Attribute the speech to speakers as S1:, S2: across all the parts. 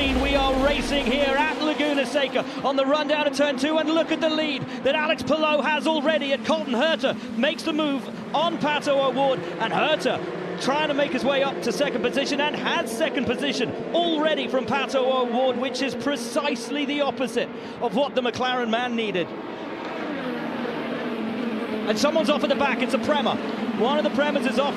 S1: green. We are racing here at Laguna Seca on the run down to turn 2, and look at the lead that Alex Palou has already. At Colton Herta makes the move on Pato O'Ward, and Herta trying to make his way up to second position, and has second position already from Pato O'Ward, which is precisely the opposite of what the McLaren man needed. And someone's off at the back. It's a Prema. One of the Premas is off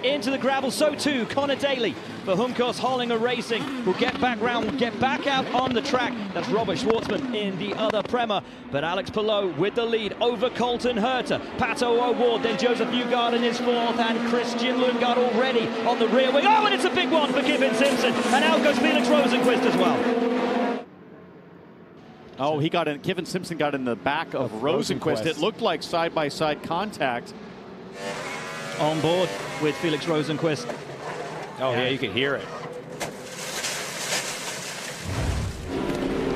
S1: into the gravel, so too Connor Daly for Hunkos Hollinger Racing, will get back round, get back out on the track. That's Robert Schwartzman in the other Prema, but Alex Palou with the lead over Colton Herta. Pato O'Ward, then Joseph Newgard in his fourth, and Christian Lundgaard already on the rear wing. Oh, and it's a big one for Kevin Simpson, and out goes Felix Rosenqvist as well.
S2: Oh, he got in. Kevin Simpson got in the back of Rosenqvist. It looked like side-by-side contact.
S1: On board with Felix Rosenqvist.
S3: Oh, yeah, you can hear it.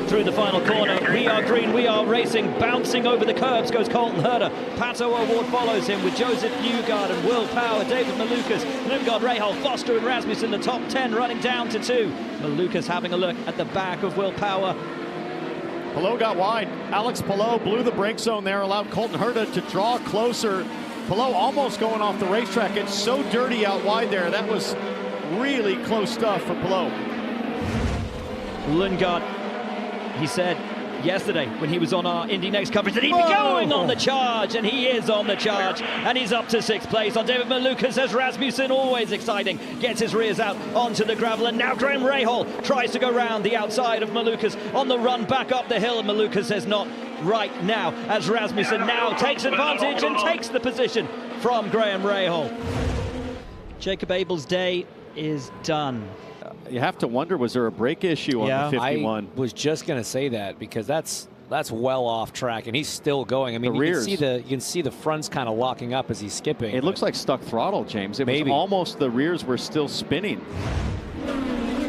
S1: Through the final corner, we are green, we are racing, bouncing over the curbs goes Colton Herta. Pato O'Ward follows him with Joseph Newgard and Will Power, David Malukas, Lundgaard, Rahal, Foster and Rasmussen, the top 10 running down to 2. Malukas having a look at the back of Will Power.
S2: Palou got wide. Alex Palou blew the brake zone there, allowed Colton Herta to draw closer. Palou almost going off the racetrack. It's so dirty out wide there. That was really close stuff for Palou.
S1: Lundgaard, he said yesterday when he was on our Indy Next coverage that he'd be going on the charge, and he is on the charge, and he's up to 6th place on David Malukas as Rasmussen, always exciting, gets his rears out onto the gravel, and now Graham Rahal tries to go round the outside of Malukas on the run back up the hill, and Malukas says not right now, as Rasmussen now takes advantage and takes the position from Graham Rahal. Jacob Abel's day is done.
S2: You have to wonder, was there a brake issue on the 51?
S3: I was just going to say that, because that's well off track, and he's still going. I mean, you can see the fronts kind of locking up as he's skipping.
S2: It looks like stuck throttle, James. It was almost the rears were still spinning.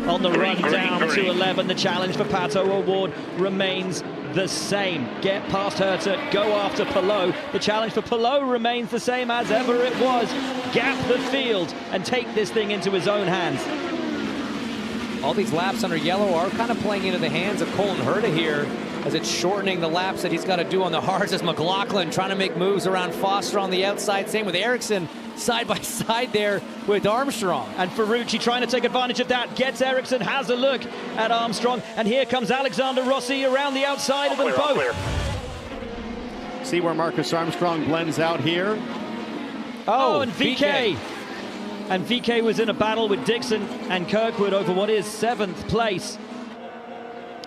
S1: On the run down to 11, the challenge for Pato O'Ward remains the same. Get past Herta, go after Palou. The challenge for Palou remains the same as ever it was. Gap the field and take this thing into his own hands.
S3: All these laps under yellow are kind of playing into the hands of Colton Herta here, as it's shortening the laps that he's got to do on the hards, as McLaughlin trying to make moves around Foster on the outside. Same with Ericsson side by side there with Armstrong.
S1: And Ferrucci trying to take advantage of that, gets Ericsson, has a look at Armstrong, and here comes Alexander Rossi around the outside of them both.
S2: See where Marcus Armstrong blends out here.
S1: Oh, and VK. And VK was in a battle with Dixon and Kirkwood over what is 7th place.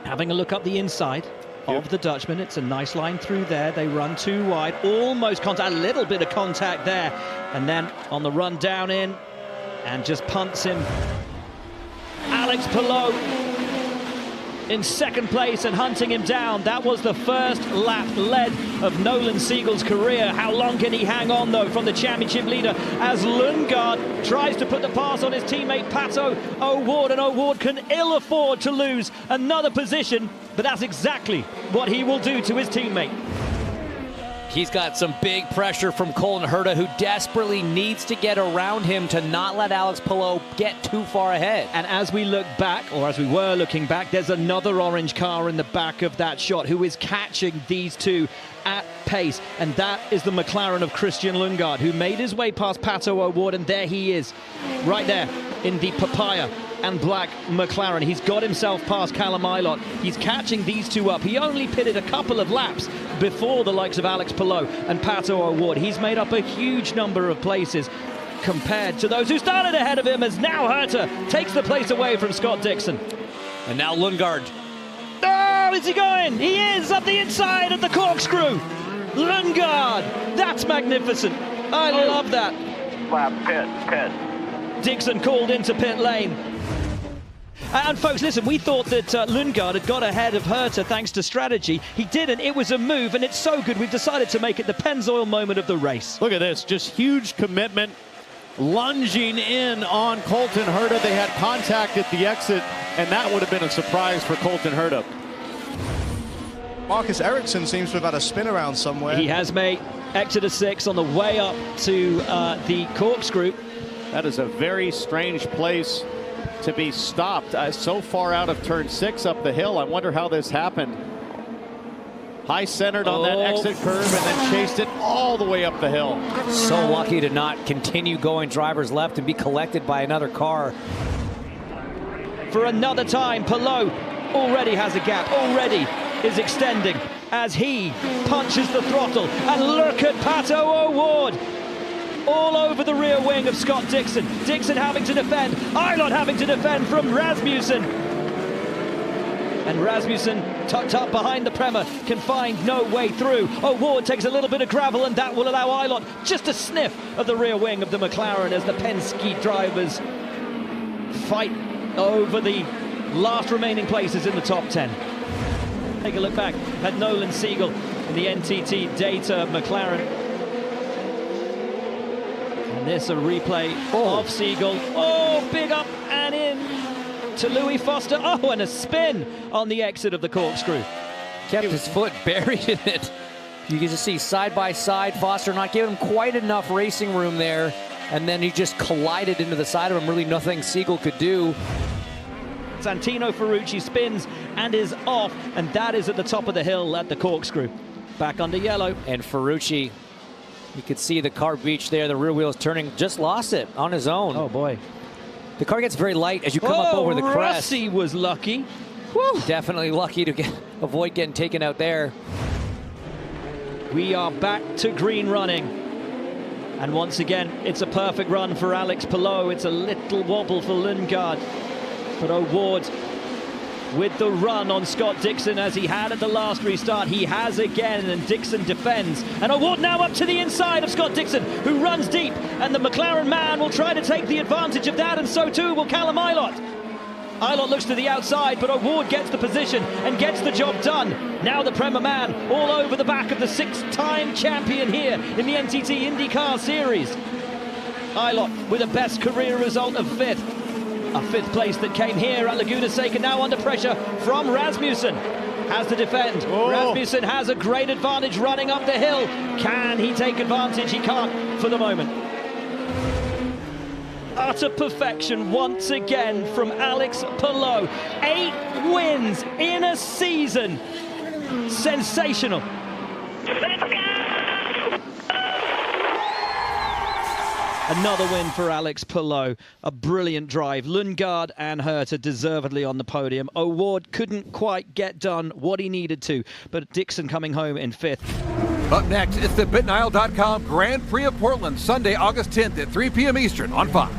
S1: Having a look up the inside of the Dutchman. It's a nice line through there. They run too wide, almost contact, a little bit of contact there. And then on the run down in, and just punts him. Alex Palou in 2nd place and hunting him down. That was the first lap led of Nolan Siegel's career. How long can he hang on, though, from the championship leader as Lundgaard tries to put the pass on his teammate Pato O'Ward, and O'Ward can ill afford to lose another position, but that's exactly what he will do to his teammate.
S3: He's got some big pressure from Colton Herta, who desperately needs to get around him to not let Alex Palou get too far ahead.
S1: And as we look back, or as we were looking back, there's another orange car in the back of that shot who is catching these two at pace, and that is the McLaren of Christian Lundgaard, who made his way past Pato O'Ward, and there he is, right there in the papaya and black McLaren. He's got himself past Callum Ilott. He's catching these two up. He only pitted a couple of laps before the likes of Alex Palou and Pato O'Ward. He's made up a huge number of places compared to those who started ahead of him, as now Herta takes the place away from Scott Dixon.
S3: And now Lundgaard.
S1: Oh, is he going? He is up the inside of the corkscrew. Lundgaard, that's magnificent. I love that.
S4: Lap pit.
S1: Dixon called into pit lane. And folks, listen, we thought that Lundgaard had got ahead of Herta thanks to strategy. He didn't. It was a move, and it's so good we've decided to make it the Pennzoil moment of the race.
S2: Look at this, just huge commitment, lunging in on Colton Herta. They had contact at the exit, and that would have been a surprise for Colton Herta.
S5: Marcus Ericsson seems to have had a spin around somewhere.
S1: He has, made exit of 6 on the way up to the corkscrew.
S2: That is a very strange place to be stopped so far out of turn 6 up the hill. I wonder how this happened. High centered on that exit curve and then chased it all the way up the hill.
S3: So lucky to not continue going driver's left and be collected by another car.
S1: For another time, Palou already has a gap, already is extending as he punches the throttle. And look at Pato O'Ward all over the rear wing of Scott Dixon. Dixon having to defend, Ilott having to defend from Rasmussen. And Rasmussen, tucked up behind the Prema, can find no way through. O'Ward takes a little bit of gravel, and that will allow Ilott just a sniff of the rear wing of the McLaren as the Penske drivers fight over the last remaining places in the top 10. Take a look back at Nolan Siegel in the NTT Data McLaren. And this a replay of Siegel. Oh, big up and in to Louis Foster. Oh, and a spin on the exit of the corkscrew.
S3: Kept his foot buried in it. You can just see side by side, Foster not giving him quite enough racing room there. And then he just collided into the side of him. Really nothing Siegel could do.
S1: Santino Ferrucci spins and is off, and that is at the top of the hill at the corkscrew. Back under yellow.
S3: And Ferrucci, you could see the car beach there, the rear wheels turning, just lost it on his own.
S1: Oh boy.
S3: The car gets very light as you come up over the crest.
S1: Rossi was lucky.
S3: Woo. Definitely lucky to avoid getting taken out there.
S1: We are back to green running. And once again, it's a perfect run for Alex Palou. It's a little wobble for Lundgaard. But O'Ward with the run on Scott Dixon as he had at the last restart. He has again, and Dixon defends. And O'Ward now up to the inside of Scott Dixon, who runs deep. And the McLaren man will try to take the advantage of that, and so too will Callum Ilott. Ilott looks to the outside, but O'Ward gets the position and gets the job done. Now the Prema man all over the back of the 6-time champion here in the NTT IndyCar Series. Ilott with a best career result of 5th. A 5th place that came here at Laguna Seca, now under pressure from Rasmussen. Has to defend. Rasmussen has a great advantage running up the hill. Can he take advantage? He can't for the moment. Utter perfection once again from Alex Palou. 8 wins in a season. Sensational. Another win for Alex Palou. A brilliant drive. Lundgaard and Herta deservedly on the podium. O'Ward couldn't quite get done what he needed to, but Dixon coming home in 5th.
S6: Up next, it's the BitNile.com Grand Prix of Portland, Sunday, August 10th at 3 p.m. Eastern on Fox.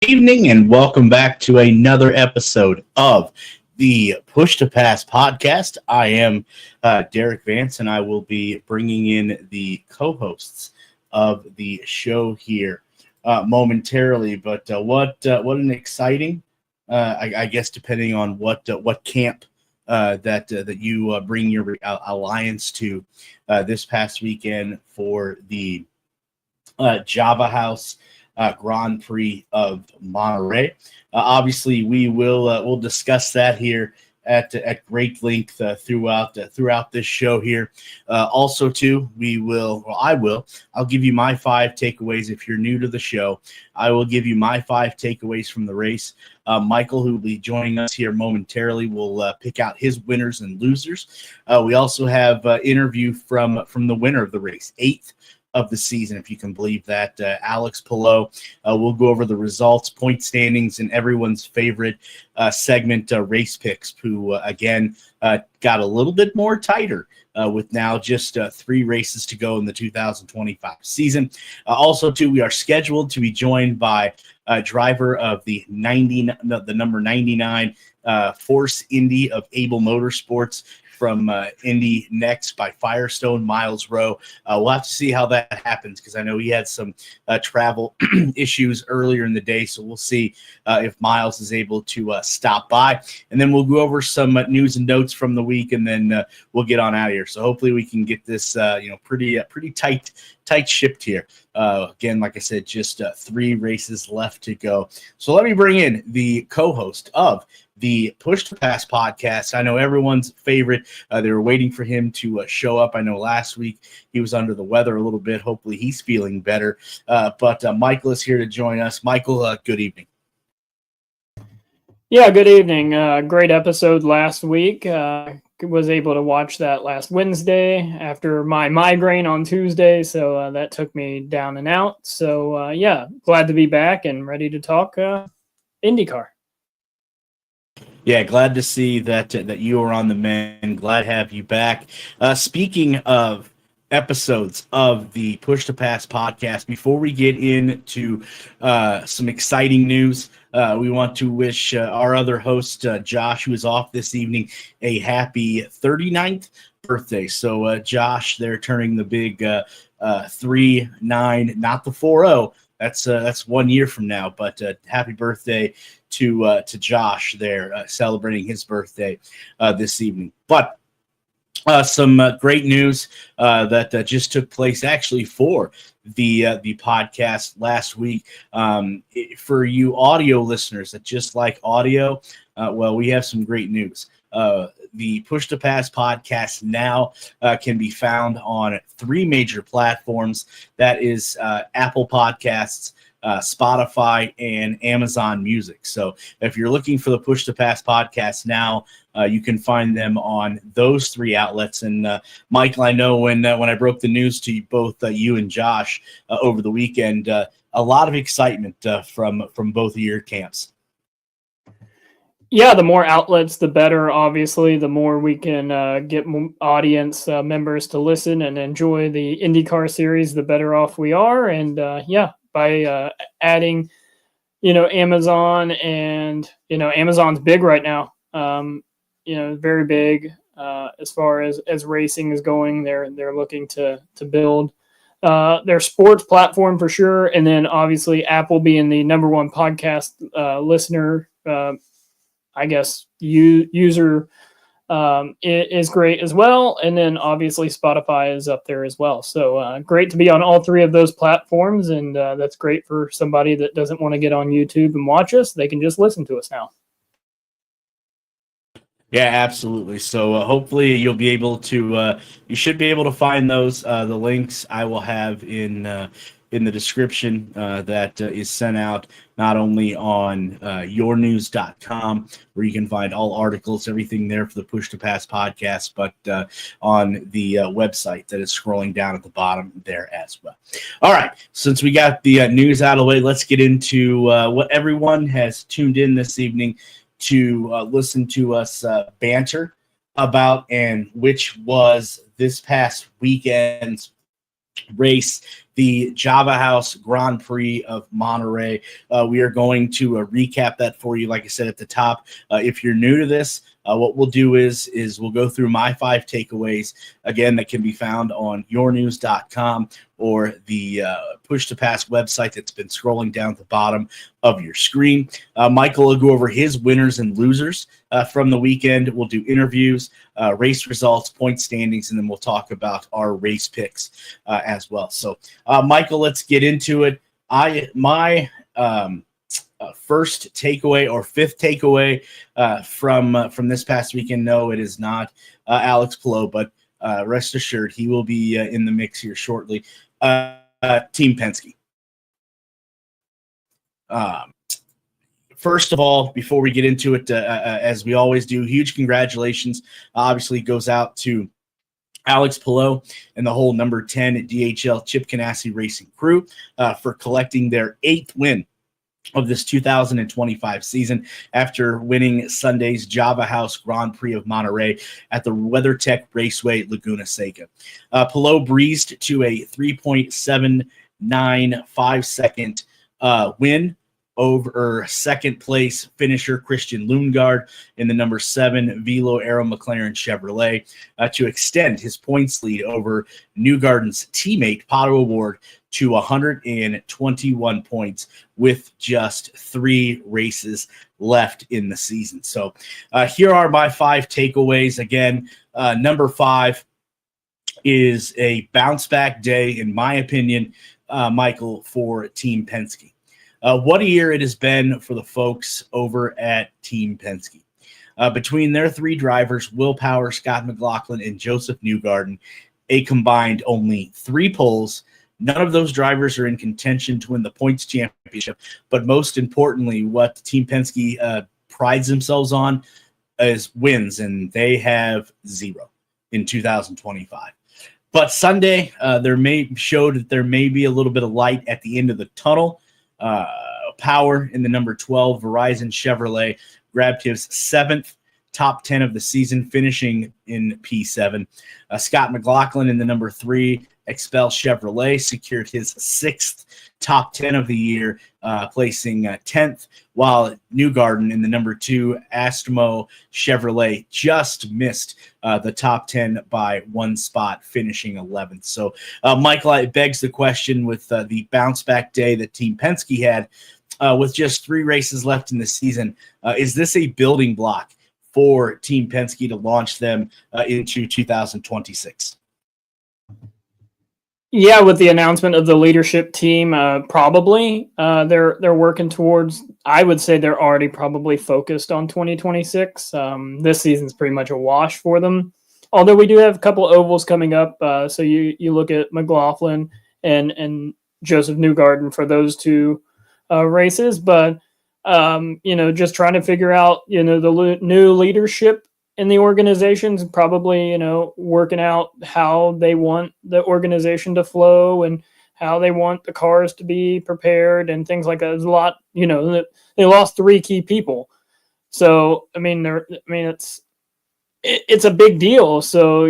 S7: Good evening and welcome back to another episode of the Push to Pass podcast. I am Derik Vance, and I will be bringing in the co-hosts of the show here momentarily. But what an exciting, I guess, depending on what camp that you bring your alliance to this past weekend for the Java House Grand Prix of Monterey. Obviously, we'll discuss that here at great length throughout this show here. Also, too, I'll give you my 5 takeaways. If you're new to the show, I will give you my 5 takeaways from the race. Michael, who will be joining us here momentarily, will pick out his winners and losers. We also have interview from the winner of the race, 8th of the season, if you can believe that. Alex Palou will go over the results, point standings, and everyone's favorite segment, race picks, who again got a little bit more tighter with now just 3 races to go in the 2025 season. Also, too, we are scheduled to be joined by a driver of the number 99 Force Indy of Abel Motorsports from Indy next by Firestone, Myles Rowe. We'll have to see how that happens, because I know he had some travel issues earlier in the day, so we'll see if Myles is able to stop by. And then we'll go over some news and notes from the week, and then we'll get on out of here. So hopefully we can get this pretty tight shipped here. Again, like I said, just 3 races left to go. So let me bring in the co-host of the Push to Pass podcast. I know everyone's favorite. They were waiting for him to show up. I know last week he was under the weather a little bit. Hopefully he's feeling better. But Michael is here to join us. Michael, good evening.
S8: Yeah, good evening. Great episode last week. Was able to watch that last Wednesday after my migraine on Tuesday, so that took me down and out. So yeah, glad to be back and ready to talk IndyCar.
S7: Yeah, glad to see that you are on the mend. Glad to have you back. Speaking of episodes of the Push to Pass podcast, before we get into some exciting news, we want to wish our other host, Josh, who is off this evening, a happy 39th birthday. So, Josh, they're turning the big 3-9, not the 4-0. That's 1 year from now, but happy birthday to Josh there, celebrating his birthday this evening. But some great news that just took place actually for the podcast last week. For you audio listeners that just like audio, well, we have some great news. The Push to Pass podcast now can be found on 3 major platforms. That is Apple Podcasts, Spotify, and Amazon Music. So if you're looking for the Push to Pass podcast now, you can find them on those 3 outlets. And Michael, I know when I broke the news to both you and Josh over the weekend, a lot of excitement from both of your camps.
S8: Yeah, the more outlets, the better. Obviously, the more we can get audience members to listen and enjoy the IndyCar series, the better off we are. And yeah, by adding, Amazon, and Amazon's big right now. Very big as far as racing is going. They're looking to build their sports platform for sure, and then obviously Apple being the number 1 podcast listener. I guess user is great as well. And then obviously Spotify is up there as well. So great to be on all 3 of those platforms. And that's great for somebody that doesn't want to get on YouTube and watch us. They can just listen to us now.
S7: Yeah, absolutely. So hopefully you'll be able to, you should be able to find those. The links I will have in the description that is sent out not only on yournews.com, where you can find all articles, everything there for the Push to Pass podcast, but on the website that is scrolling down at the bottom there as well. All right, since we got the news out of the way, let's get into what everyone has tuned in this evening to listen to us banter about, and which was this past weekend's race, the Java House Grand Prix of Monterey. We are going to recap that for you, like I said at the top. If you're new to this, what we'll do is we'll go through my 5 takeaways, again, that can be found on yournews.com or the Push to Pass website that's been scrolling down at the bottom of your screen. Michael will go over his winners and losers from the weekend. We'll do interviews, race results, point standings, and then we'll talk about our race picks as well. So, Michael, let's get into it. My first takeaway or 5th takeaway from this past weekend. No, it is not Alex Palou, but rest assured he will be in the mix here shortly. Team Penske. First of all, before we get into it, as we always do, huge congratulations obviously goes out to Alex Palou and the whole number 10 DHL Chip Ganassi Racing crew for collecting their 8th win of this 2025 season after winning Sunday's Java House Grand Prix of Monterey at the WeatherTech Raceway Laguna Seca. Palou breezed to a 3.795 second win over second place finisher Christian Lundgaard in the number 7 Velo Aero McLaren Chevrolet to extend his points lead over Newgarden's teammate Pato O'Ward to 121 points with just 3 races left in the season. So here are my 5 takeaways. Again, number 5 is a bounce back day, in my opinion, Michael, for Team Penske. What a year it has been for the folks over at Team Penske. Between their three drivers, Will Power, Scott McLaughlin, and Joseph Newgarden, a combined only 3 poles. None of those drivers are in contention to win the points championship. But most importantly, what Team Penske prides themselves on is wins, and they have 0 in 2025. But Sunday, showed that there may be a little bit of light at the end of the tunnel. Power in the number 12 Verizon Chevrolet grabbed his 7th top 10 of the season, finishing in P7. Scott McLaughlin in the number 3 Expel Chevrolet secured his 6th top 10 of the year, placing 10th, while Newgarden in the number 2 Astro Chevrolet just missed the top 10 by 1 spot, finishing 11th. So, Michael, it begs the question with the bounce back day that Team Penske had with just 3 races left in the season. Is this a building block for Team Penske to launch them into 2026?
S8: Yeah, with the announcement of the leadership team, probably they're working towards. I would say they're already probably focused on 2026. This season's pretty much a wash for them. Although we do have a couple ovals coming up, so you look at McLaughlin and Joseph Newgarden for those 2 races, but just trying to figure out the new leadership in the organizations, probably, working out how they want the organization to flow and how they want the cars to be prepared and things like that. There's a lot, they lost 3 key people. So, it's a big deal. So,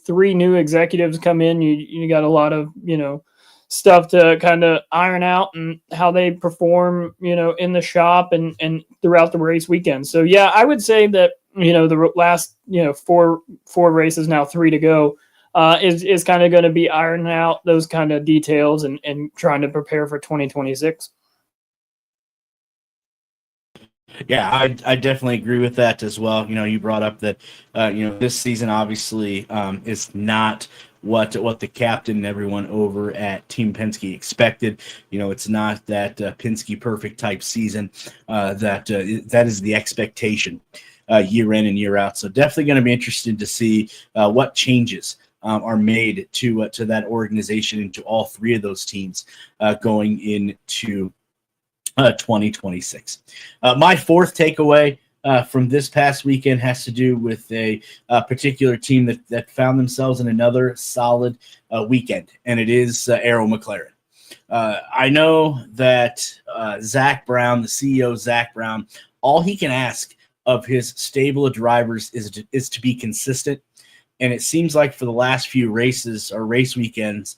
S8: 3 new executives come in, you got a lot of, stuff to kind of iron out and how they perform, in the shop and throughout the race weekend. So, yeah, I would say that, the last, 4 races, now 3 to go, is kind of going to be ironing out those kind of details and trying to prepare for 2026.
S7: Yeah, I definitely agree with that as well. You brought up that, this season obviously is not what the captain and everyone over at Team Penske expected. It's not that Penske perfect type season. That is the expectation year in and year out. So definitely going to be interested to see what changes are made to that organization and to all 3 of those teams going into 2026. My 4th takeaway from this past weekend has to do with a particular team that found themselves in another solid weekend, and it is Arrow McLaren. I know that Zach Brown, the CEO Zach Brown, all he can ask of his stable of drivers is to be consistent, and it seems like for the last few races or race weekends,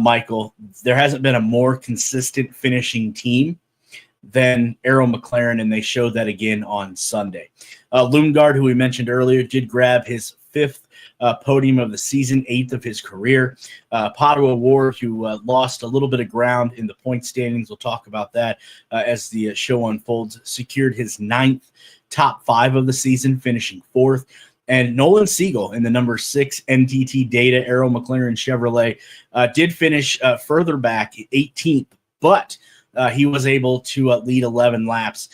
S7: Michael, there hasn't been a more consistent finishing team than Arrow McLaren, and they showed that again on Sunday. Lundgaard, who we mentioned earlier, did grab his 5th podium of the season, 8th of his career. Pato O'Ward, who lost a little bit of ground in the point standings, we'll talk about that as the show unfolds, secured his 9th top 5 of the season, finishing 4th. And Nolan Siegel in the number 6 NTT Data Arrow McLaren Chevrolet did finish further back, 18th, but he was able to lead 11 laps,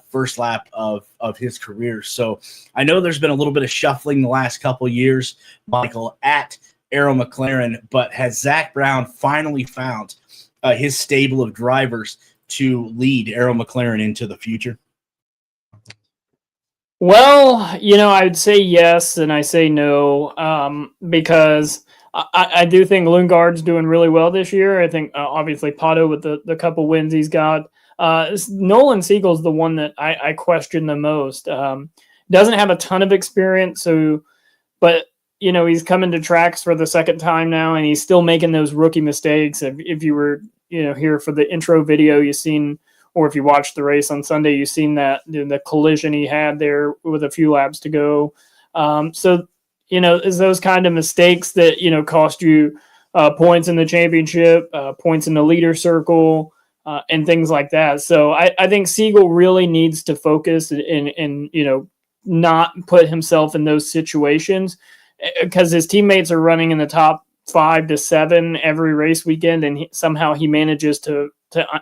S7: first lap of his career. So I know there's been a little bit of shuffling the last couple years, Michael, at Arrow McLaren, but has Zach Brown finally found his stable of drivers to lead Arrow McLaren into the future?
S8: Well, I would say yes, and I say no, because I do think Lundgaard's doing really well this year. I think obviously Pato with the couple wins he's got. Nolan Siegel's the one that I question the most. Doesn't have a ton of experience, but he's coming to tracks for the 2nd time now, and he's still making those rookie mistakes. If you were here for the intro video, you've seen, or if you watched the race on Sunday, you've seen that the collision he had there with a few laps to go. Is those kind of mistakes that, cost you points in the championship, points in the leader circle, and things like that. So I think Siegel really needs to focus and not put himself in those situations, because his teammates are running in the top 5 to 7 every race weekend, and somehow he manages to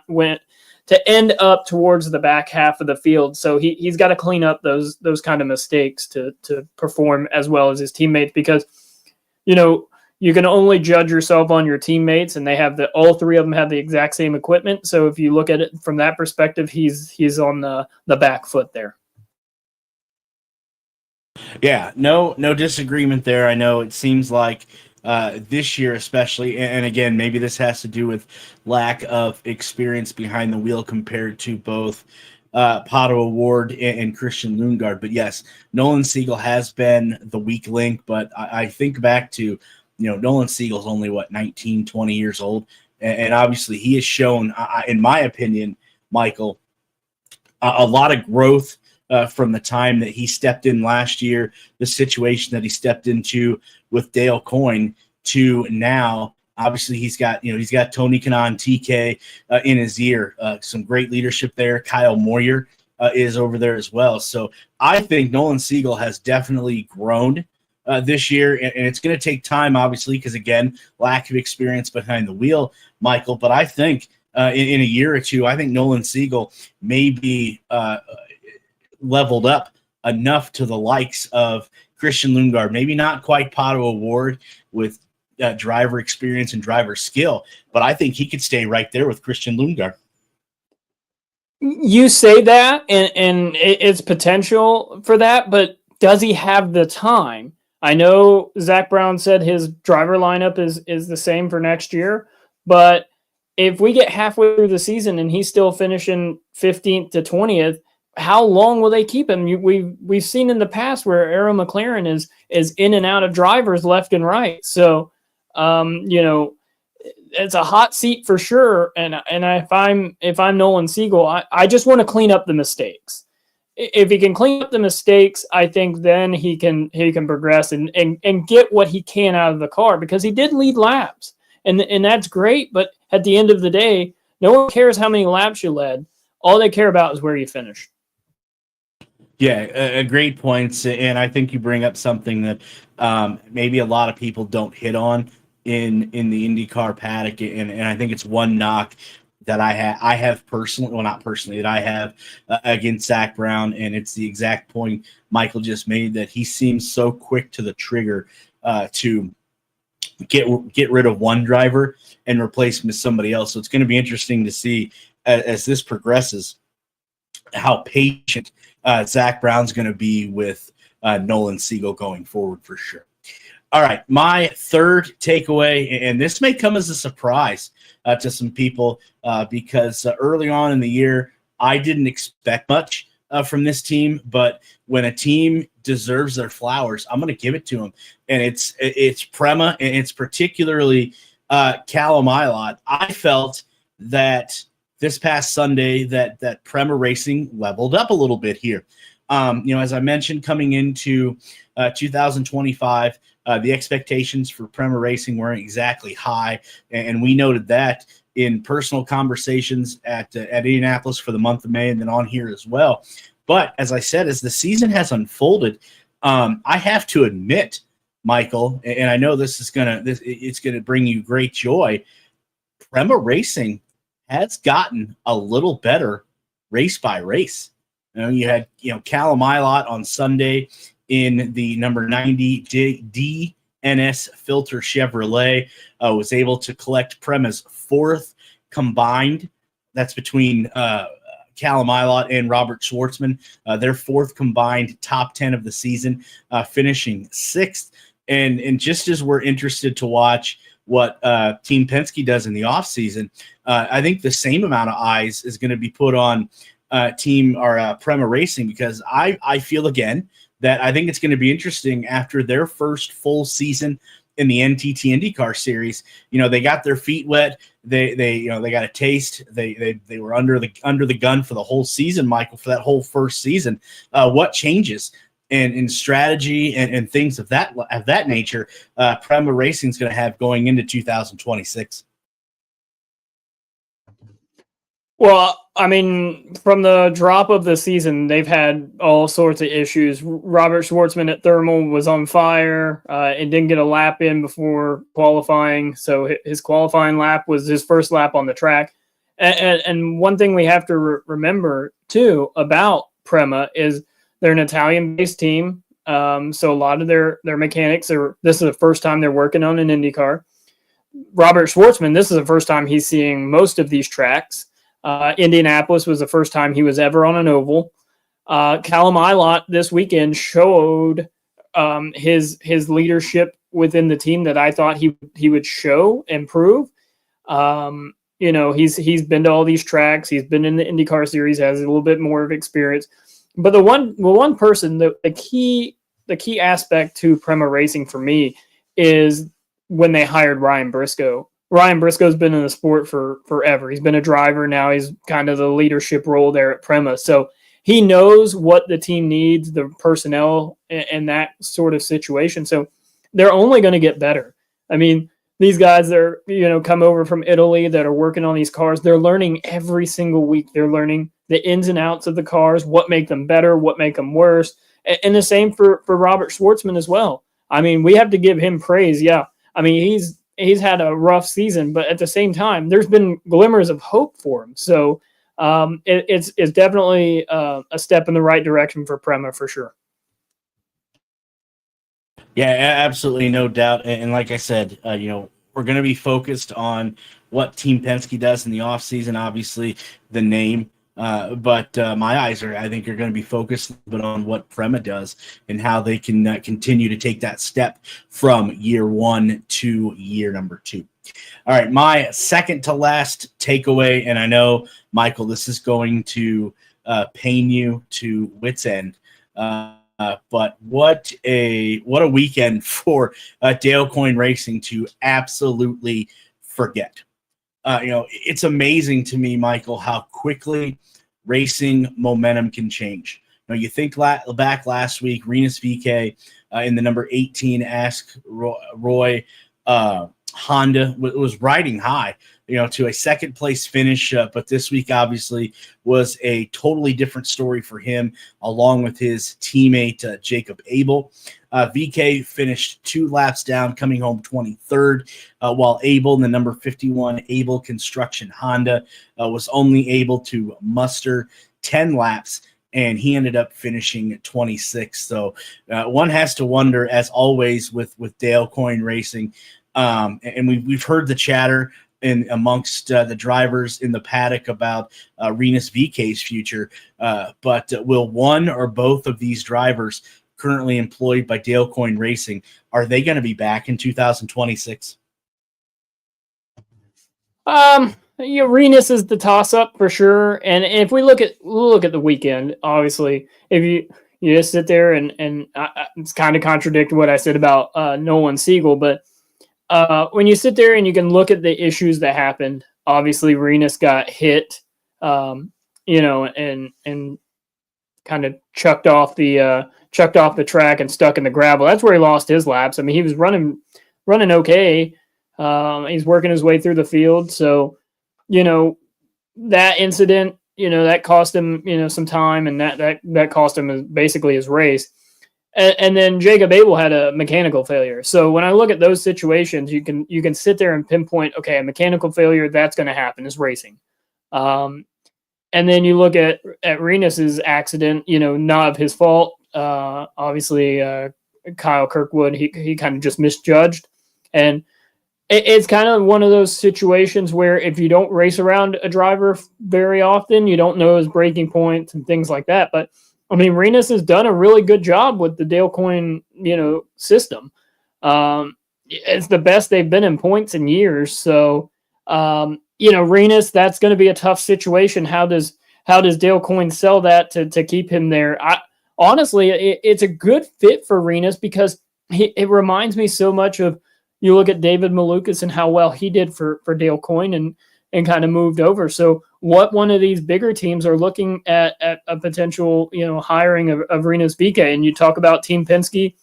S8: win, to end up towards the back half of the field. So he's got to clean up those kind of mistakes to perform as well as his teammates, because, you know, you can only judge yourself on your teammates, and all three of them have the exact same equipment. So if you look at it from that perspective, he's on the back foot there.
S7: Yeah, no disagreement there. I know it seems like this year especially, and again, maybe this has to do with lack of experience behind the wheel compared to both Pato O'Ward and Christian Lundgaard. But yes, Nolan Siegel has been the weak link, but I think back to, Nolan Siegel's only, 19, 20 years old, and obviously he has shown, in my opinion, Michael, a lot of growth from the time that he stepped in last year, the situation that he stepped into with Dale Coyne, to now. Obviously, he's got Tony Kanaan, TK in his ear. Some great leadership there. Kyle Moyer is over there as well. So I think Nolan Siegel has definitely grown this year, and it's going to take time, obviously, because, again, lack of experience behind the wheel, Michael. But I think in a year or two, I think Nolan Siegel may be leveled up enough to the likes of Christian Lundgaard. Maybe not quite Pato O'Ward with driver experience and driver skill, but I think he could stay right there with Christian Lundgaard.
S8: You say that, and it's potential for that, but does he have the time? I know Zach Brown said his driver lineup is the same for next year, but if we get halfway through the season and he's still finishing 15th to 20th, how long will they keep him? We've seen in the past where Arrow McLaren is in and out of drivers left and right. So, it's a hot seat for sure. And if I'm Nolan Siegel, I just want to clean up the mistakes. If he can clean up the mistakes, I think then he can progress and get what he can out of the car, because he did lead laps, and that's great. But at the end of the day, no one cares how many laps you led. All they care about is where you finish.
S7: Yeah, a great points, and I think you bring up something that maybe a lot of people don't hit on in the IndyCar paddock, and I think it's one knock that I have personally, well, not personally, that I have against Zach Brown, and it's the exact point Michael just made, that he seems so quick to the trigger to get rid of one driver and replace him with somebody else. So it's going to be interesting to see as this progresses how patient Zach Brown's going to be with Nolan Siegel going forward for sure. All right, my third takeaway, and this may come as a surprise to some people because early on in the year, I didn't expect much from this team, but when a team deserves their flowers, I'm going to give it to them, and it's Prema, and it's particularly Callum Ilott. I felt that this past Sunday that Prema Racing leveled up a little bit here. As I mentioned, coming into 2025, the expectations for Prema Racing weren't exactly high, and we noted that in personal conversations at Indianapolis for the month of May, and then on here as well. But as I said, as the season has unfolded, I have to admit, Michael, and I know it's gonna bring you great joy, Prema Racing has gotten a little better race by race. You had Callum Ilott on Sunday in the number 90 DNS Filter Chevrolet, was able to collect Prema's fourth combined. That's between Callum Ilott and Robert Schwartzman. Their fourth combined top 10 of the season, finishing sixth. And just as we're interested to watch what Team Penske does in the offseason, I think the same amount of eyes is going to be put on Prema Racing, because I feel again that I think it's going to be interesting after their first full season in the NTT IndyCar series. They got their feet wet. They got a taste. They were under the gun for the whole season, Michael, for that whole first season. What changes in strategy and things of that nature Prema Racing is going to have going into 2026?
S8: Well, I mean, from the drop of the season, they've had all sorts of issues. Robert Schwartzman at Thermal was on fire and didn't get a lap in before qualifying. So his qualifying lap was his first lap on the track. And one thing we have to remember too about Prema is they're an Italian-based team. So a lot of their mechanics this is the first time they're working on an IndyCar. Robert Schwartzman, this is the first time he's seeing most of these tracks. Indianapolis was the first time he was ever on an oval. Callum Ilott this weekend showed his leadership within the team that I thought he would show and prove. He's been to all these tracks. He's been in the IndyCar series, has a little bit more of experience. But the one person, the key aspect to Prema Racing for me is when they hired Ryan Briscoe. Ryan Briscoe's been in the sport for forever. He's been a driver. Now he's kind of the leadership role there at Prema. So he knows what the team needs, the personnel, and that sort of situation. So they're only going to get better. I mean, these guys that are, come over from Italy that are working on these cars, they're learning every single week. They're learning the ins and outs of the cars, what make them better, what make them worse. And the same for Robert Schwartzman as well. I mean, we have to give him praise. Yeah. I mean, he's had a rough season, but at the same time, there's been glimmers of hope for him. So it's definitely a step in the right direction for Prema for sure.
S7: Yeah, absolutely, no doubt. And like I said, we're going to be focused on what Team Penske does in the offseason, obviously the name. But my eyes are going to be focused on what Prema does and how they can continue to take that step from year one to year number 2. All right, my second to last takeaway, and I know, Michael, this is going to pain you to wit's end. But what a weekend for Dale Coyne Racing to absolutely forget. It's amazing to me, Michael, how quickly racing momentum can change. You think back last week, Rinus VeeKay in the number 18 Ask Roy Honda was riding high, to a second place finish. But this week, obviously, was a totally different story for him, along with his teammate, Jacob Abel. VeeKay finished 2 laps down, coming home 23rd, while Abel, in the number 51 Abel Construction Honda, was only able to muster 10 laps, and he ended up finishing 26th. So one has to wonder, as always, with Dale Coyne Racing, and we've heard the chatter amongst the drivers in the paddock about Rinus VeeKay's future, but will one or both of these drivers currently employed by Dale Coyne Racing, are they going to be back in 2026?
S8: Rinus is the toss-up for sure. And if we look at the weekend, obviously, if you just sit there and it's kind of contradict what I said about Nolan Siegel, but when you sit there and you can look at the issues that happened, obviously Rinus got hit, and kind of chucked off the track and stuck in the gravel. That's where he lost his laps. I mean, he was running okay. He's working his way through the field. So, that incident, that cost him, some time, and that cost him basically his race. And then Jacob Abel had a mechanical failure. So when I look at those situations, you can sit there and pinpoint, okay, a mechanical failure, that's going to happen, is racing. And then you look at Rinus's accident, not of his fault. Obviously, Kyle Kirkwood, he kind of just misjudged. And it's kind of one of those situations where if you don't race around a driver very often, you don't know his breaking points and things like that. But I mean, Rinus has done a really good job with the Dale Coyne, system. It's the best they've been in points in years. So, Rinus, that's going to be a tough situation. How does Dale Coyne sell that to keep him there? Honestly, it's a good fit for Rinus because it reminds me so much of, you look at David Malukas and how well he did for Dale Coyne and kind of moved over. So what one of these bigger teams are looking at a potential, hiring of Rinus VeeKay, and you talk about Team Penske,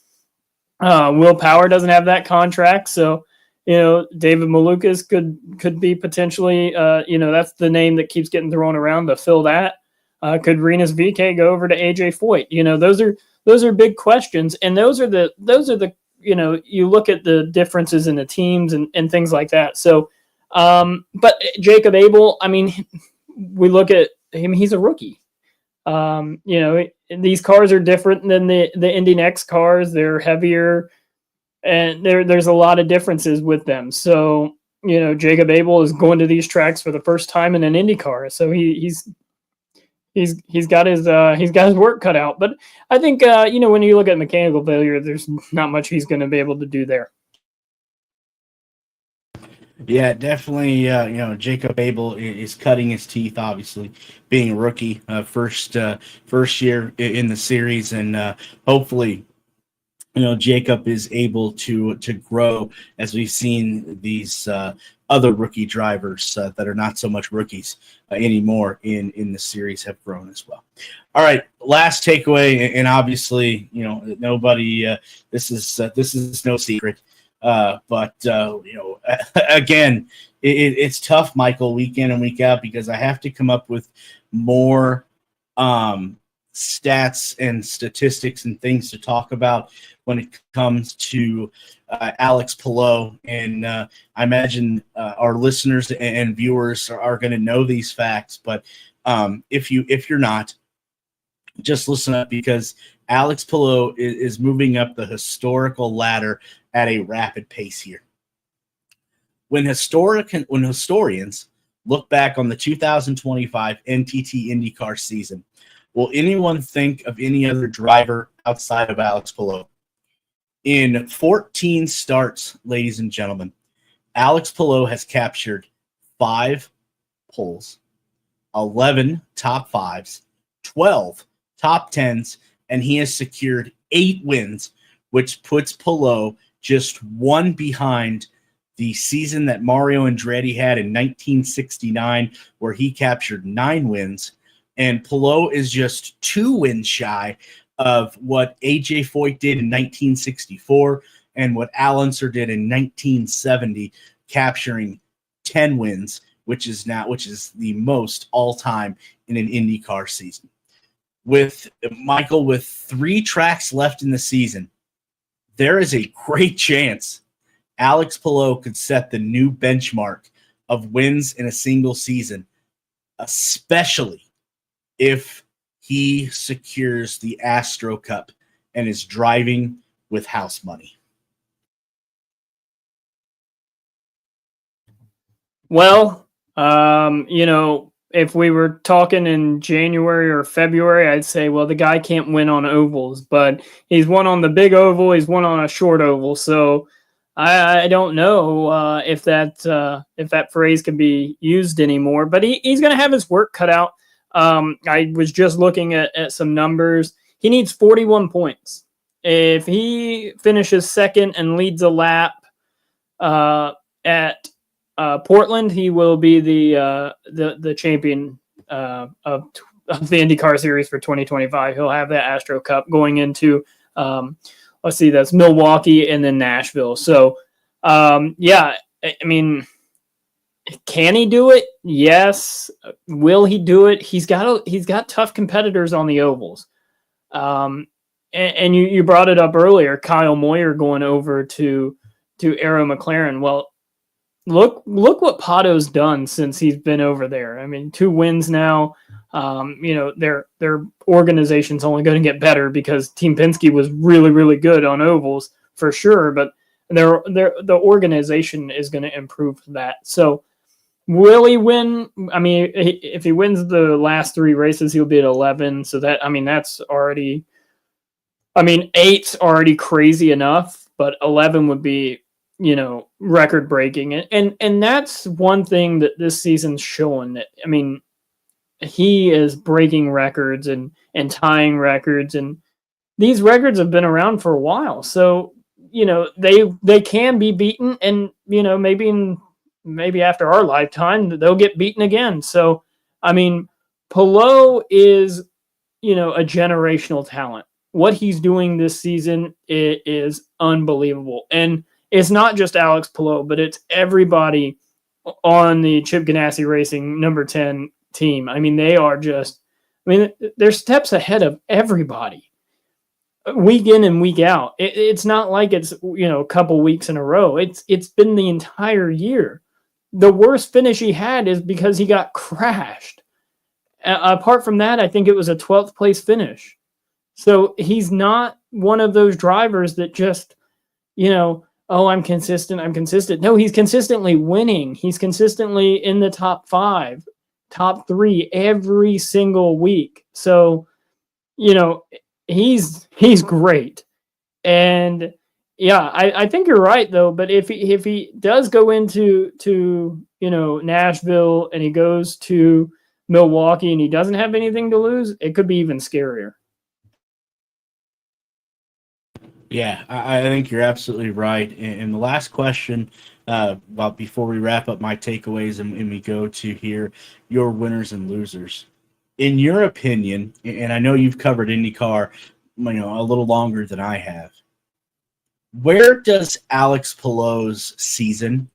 S8: Will Power doesn't have that contract. So, David Malukas could be potentially, that's the name that keeps getting thrown around to fill that. Could Rinus VeeKay go over to AJ Foyt? Those are big questions. And those are the, you look at the differences in the teams and things like that. So But Jacob Abel, I mean, we look at him, he's a rookie. These cars are different than the Indy Next cars. They're heavier, and there's a lot of differences with them. So, Jacob Abel is going to these tracks for the first time in an Indy car. So he's got his work cut out. But I think, when you look at mechanical failure, there's not much he's going to be able to do there.
S7: Yeah, definitely. Jacob Abel is cutting his teeth. Obviously, being a rookie, first year in the series, and hopefully, Jacob is able to grow, as we've seen these other rookie drivers that are not so much rookies anymore in the series have grown as well. All right, last takeaway, and obviously, nobody. This is no secret. But again, it's tough, Michael, week in and week out, because I have to come up with more stats and statistics and things to talk about when it comes to Alex Palou. And I imagine our listeners and viewers are going to know these facts. But if you're not, just listen up, because Alex Palou is moving up the historical ladder at a rapid pace here. When historians look back on the 2025 NTT IndyCar season, will anyone think of any other driver outside of Alex Palou? In 14 starts, ladies and gentlemen, Alex Palou has captured 5 poles, 11 top 5s, 12 top 10s, and he has secured 8 wins, which puts Palou just one behind the season that Mario Andretti had in 1969, where he captured 9 wins. And Palou is just 2 wins shy of what A.J. Foyt did in 1964 and what Al Unser did in 1970, capturing 10 wins, which is the most all-time in an IndyCar season. With 3 tracks left in the season, there is a great chance Alex Palou could set the new benchmark of wins in a single season, especially if he secures the Astro Cup and is driving with house money.
S8: Well, if we were talking in January or February, I'd say, well, the guy can't win on ovals, but he's won on the big oval, he's won on a short oval. So I don't know if that phrase can be used anymore, but he's going to have his work cut out. I was just looking at some numbers. He needs 41 points. If he finishes second and leads a lap at Portland, he will be the champion of the IndyCar Series for 2025. He'll have that Astro Cup going into that's Milwaukee and then Nashville. So I mean, can he do it? Yes. Will he do it? He's got tough competitors on the ovals. And you brought it up earlier, Kyle Moyer going over to Arrow McLaren. Well, look what Pato's done since he's been over there. I mean, 2 wins now. Their organization's only going to get better because Team Penske was really, really good on ovals for sure, but the organization is going to improve that. So will he win? I mean, if he wins the last 3 races, he'll be at 11. So that's already, 8's already crazy enough, but 11 would be, record breaking. And that's one thing that this season's showing that, he is breaking records and tying records, and these records have been around for a while. So, they can be beaten, and, maybe after our lifetime, they'll get beaten again. So, Palou is, a generational talent. What he's doing this season is unbelievable. And it's not just Alex Palou, but it's everybody on the Chip Ganassi Racing number 10 team. They are just, they're steps ahead of everybody week in and week out. It's not like it's, a couple weeks in a row. It's been the entire year. the worst finish he had is because he got crashed. Apart from that, I think it was a 12th place finish. So he's not one of those drivers that just, oh, I'm consistent. No, he's consistently winning. He's consistently in the top 5, top 3 every single week. So, he's great. And yeah, I think you're right though. But if he does go into Nashville and he goes to Milwaukee and he doesn't have anything to lose, it could be even scarier.
S7: Yeah, I think you're absolutely right. And the last question, before we wrap up my takeaways and we go to hear your winners and losers, in your opinion, and I know you've covered IndyCar, a little longer than I have, where does Alex Palou's season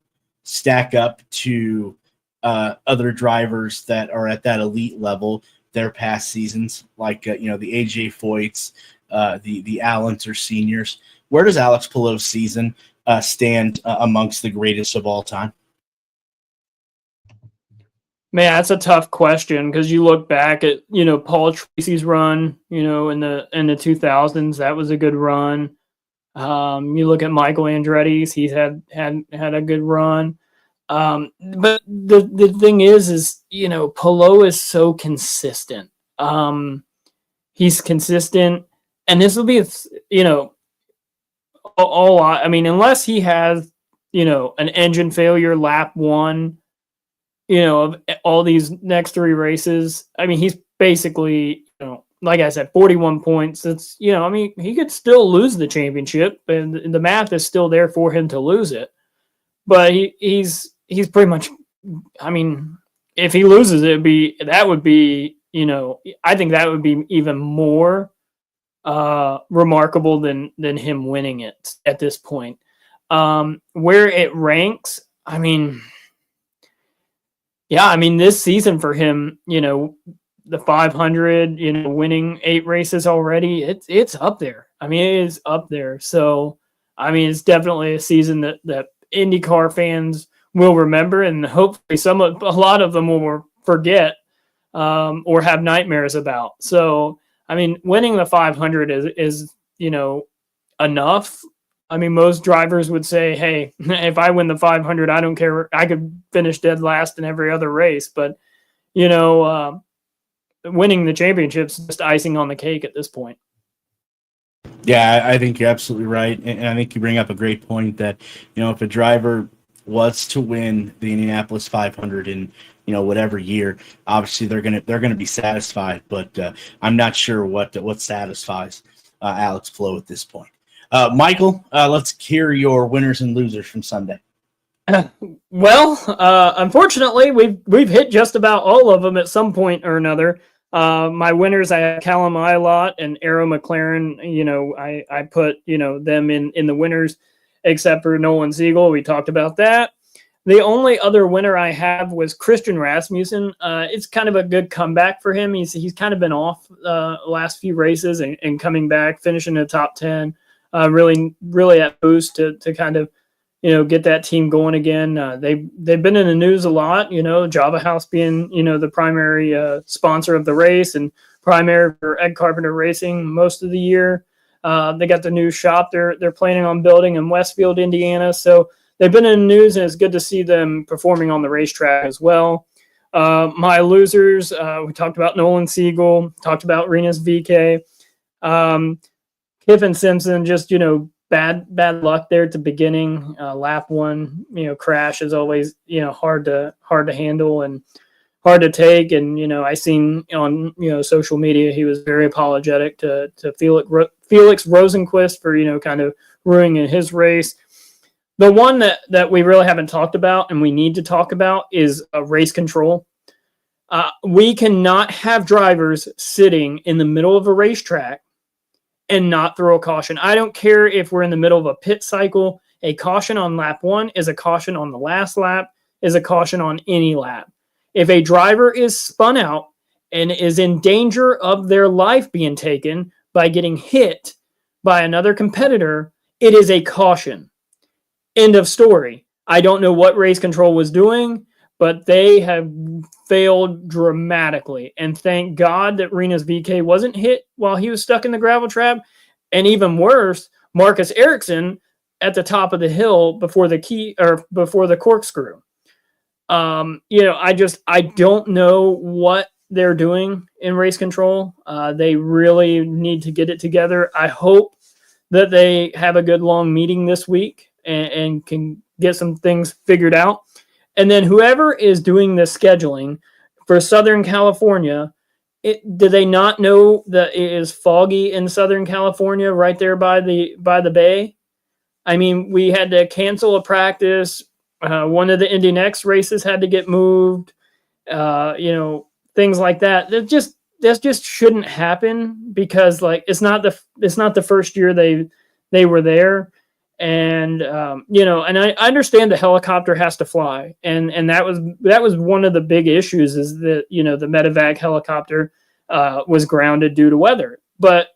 S7: stack up to other drivers that are at that elite level, their past seasons, like the AJ Foyts, the Allens or seniors? Where does Alex Palou's season stand amongst the greatest of all time?
S8: Man, that's a tough question because you look back at Paul Tracy's run, in the 2000s, that was a good run. You look at Michael Andretti's, he's had a good run. But the thing is Palou is so consistent. He's consistent, and this will be, unless he has, an engine failure lap 1, of all these next 3 races. I mean, he's basically, like I said, 41 points. It's, he could still lose the championship, and the math is still there for him to lose it. But he's pretty much, if he loses it, I think that would be even more remarkable than him winning it at this point. Where it ranks, this season for him, the 500, winning 8 races already, it's up there. It is up there. So, it's definitely a season that IndyCar fans will remember, and hopefully a lot of them will forget or have nightmares about. So, winning the 500 is enough. Most drivers would say, hey, if I win the 500, I don't care. I could finish dead last in every other race. But, winning the championship's just icing on the cake at this point.
S7: Yeah, I think you're absolutely right. And I think you bring up a great point that, if a driver was to win the Indianapolis 500 in, whatever year, obviously they're gonna be satisfied. But I'm not sure what satisfies Alex Palou at this point. Michael, let's hear your winners and losers from Sunday.
S8: Unfortunately, we've hit just about all of them at some point or another. My winners, I had Callum Ilott and Arrow McLaren. I put them in the winners, except for Nolan Siegel. We talked about that. The only other winner I have was Christian Rasmussen. It's kind of a good comeback for him. He's kind of been off last few races and coming back, finishing in the top 10. Really at boost to kind of, get that team going again. They've been in the news a lot, Java House being, the primary sponsor of the race and primary for Ed Carpenter Racing most of the year. They got the new shop they're planning on building in Westfield, Indiana. So they've been in the news, and it's good to see them performing on the racetrack as well. My losers, we talked about Nolan Siegel, talked about Rinus VeeKay. Kiffin Simpson, just, bad luck there at the beginning. Lap 1, crash is always, hard to handle and hard to take. And, I seen on, social media, he was very apologetic to Felix Rosenquist for, kind of ruining his race. The one that we really haven't talked about and we need to talk about is race control. We cannot have drivers sitting in the middle of a racetrack and not throw a caution. I don't care if we're in the middle of a pit cycle. A caution on lap 1 is a caution on the last lap, is a caution on any lap. If a driver is spun out and is in danger of their life being taken by getting hit by another competitor, it is a caution. End of story. I don't know what race control was doing, but they have failed dramatically. And thank God that Rinus VeeKay wasn't hit while he was stuck in the gravel trap. And even worse, Marcus Ericsson at the top of the hill before the corkscrew. I don't know what they're doing in race control. They really need to get it together. I hope that they have a good long meeting this week and can get some things figured out. And then whoever is doing the scheduling for Southern California, do they not know that it is foggy in Southern California right there by the bay? I mean, we had to cancel a practice. One of the Indy Next races had to get moved. Things like that. That just shouldn't happen, because it's not the first year they were there. And and I understand the helicopter has to fly, and that was one of the big issues, is that the medevac helicopter was grounded due to weather. But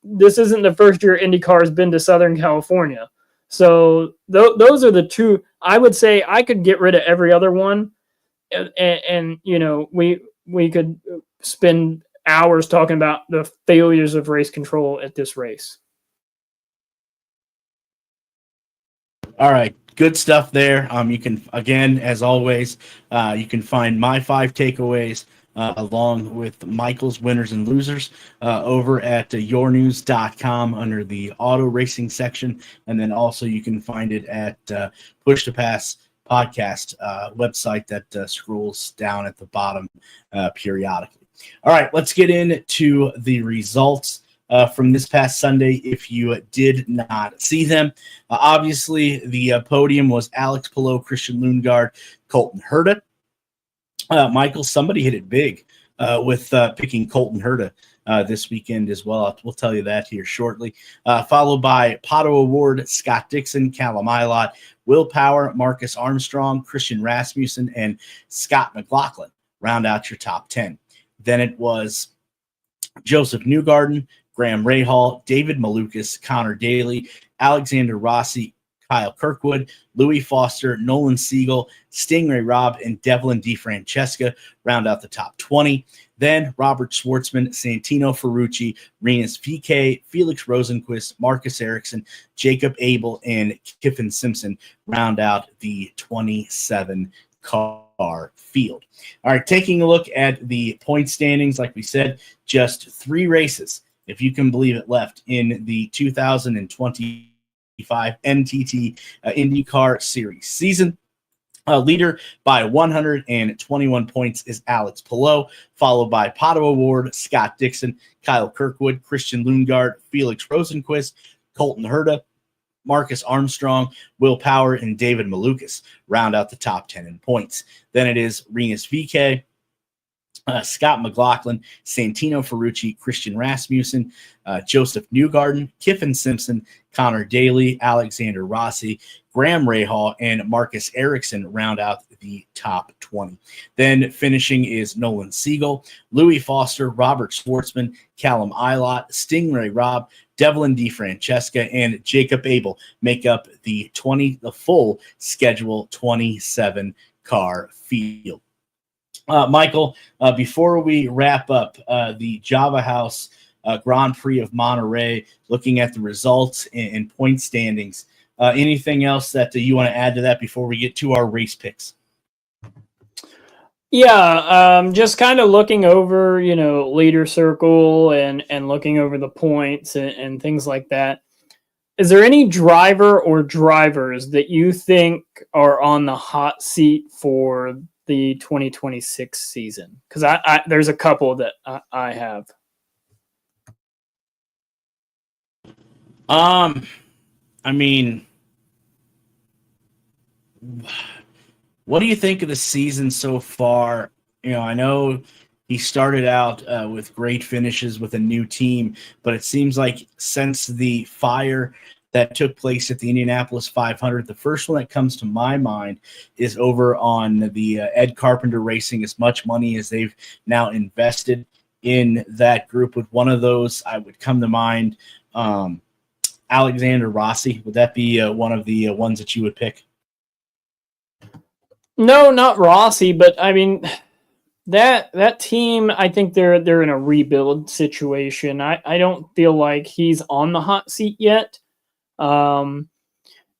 S8: this isn't the first year IndyCar has been to Southern California, so those are the two. I would say I could get rid of every other one, and we could spend hours talking about the failures of race control at this race.
S7: All right, good stuff there. You can, again, as always, you can find my 5 takeaways along with Michael's winners and losers over at yournews.com under the auto racing section. And then also you can find it at Push to Pass podcast website that scrolls down at the bottom periodically. All right, let's get into the results from this past Sunday, if you did not see them. Obviously, the podium was Alex Palou, Christian Lundgaard, Colton Herta. Michael, somebody hit it big with picking Colton Herta this weekend as well. We'll tell you that here shortly. Followed by Pato O'Ward, Scott Dixon, Callum Ilott, Will Power, Marcus Armstrong, Christian Rasmussen, and Scott McLaughlin round out your top 10. Then it was Joseph Newgarden, Graham Rahal, David Malukas, Connor Daly, Alexander Rossi, Kyle Kirkwood, Louis Foster, Nolan Siegel, Stingray Robb, and Devlin DeFrancesca round out the top 20. Then Robert Schwartzman, Santino Ferrucci, Rinus VeeKay, Felix Rosenquist, Marcus Ericsson, Jacob Abel, and Kiffin Simpson round out the 27 car field. All right, taking a look at the point standings, like we said, just 3 races, if you can believe it, left in the 2025 NTT IndyCar Series season. Leader by 121 points is Alex Palou, followed by Pato O'Ward, Scott Dixon, Kyle Kirkwood, Christian Lundgaard, Felix Rosenquist, Colton Herta, Marcus Armstrong, Will Power, and David Malukas round out the top 10 in points. Then it is Rinus VeeKay, Scott McLaughlin, Santino Ferrucci, Christian Rasmussen, Joseph Newgarden, Kiffin Simpson, Connor Daly, Alexander Rossi, Graham Rahal, and Marcus Ericsson round out the top 20. Then finishing is Nolan Siegel, Louis Foster, Robert Schwartzman, Callum Ilott, Stingray Robb, Devlin DeFrancesca, and Jacob Abel make up the full schedule 27 car field. Michael, before we wrap up the Java House Grand Prix of Monterey, looking at the results and point standings, anything else that you want to add to that before we get to our race picks?
S8: Yeah, just kind of looking over, leader circle and looking over the points and things like that. Is there any driver or drivers that you think are on the hot seat for the 2026 season? Because I there's a couple that I have.
S7: I mean, what do you think of the season so far? I know he started out with great finishes with a new team, but it seems like since the fire that took place at the Indianapolis 500, the first one that comes to my mind is over on the Ed Carpenter Racing. As much money as they've now invested in that group, with one of those I would come to mind, Alexander Rossi. Would that be one of the ones that you would pick?
S8: No, not Rossi, but I mean that team. I think they're in a rebuild situation. I don't feel like he's on the hot seat yet. And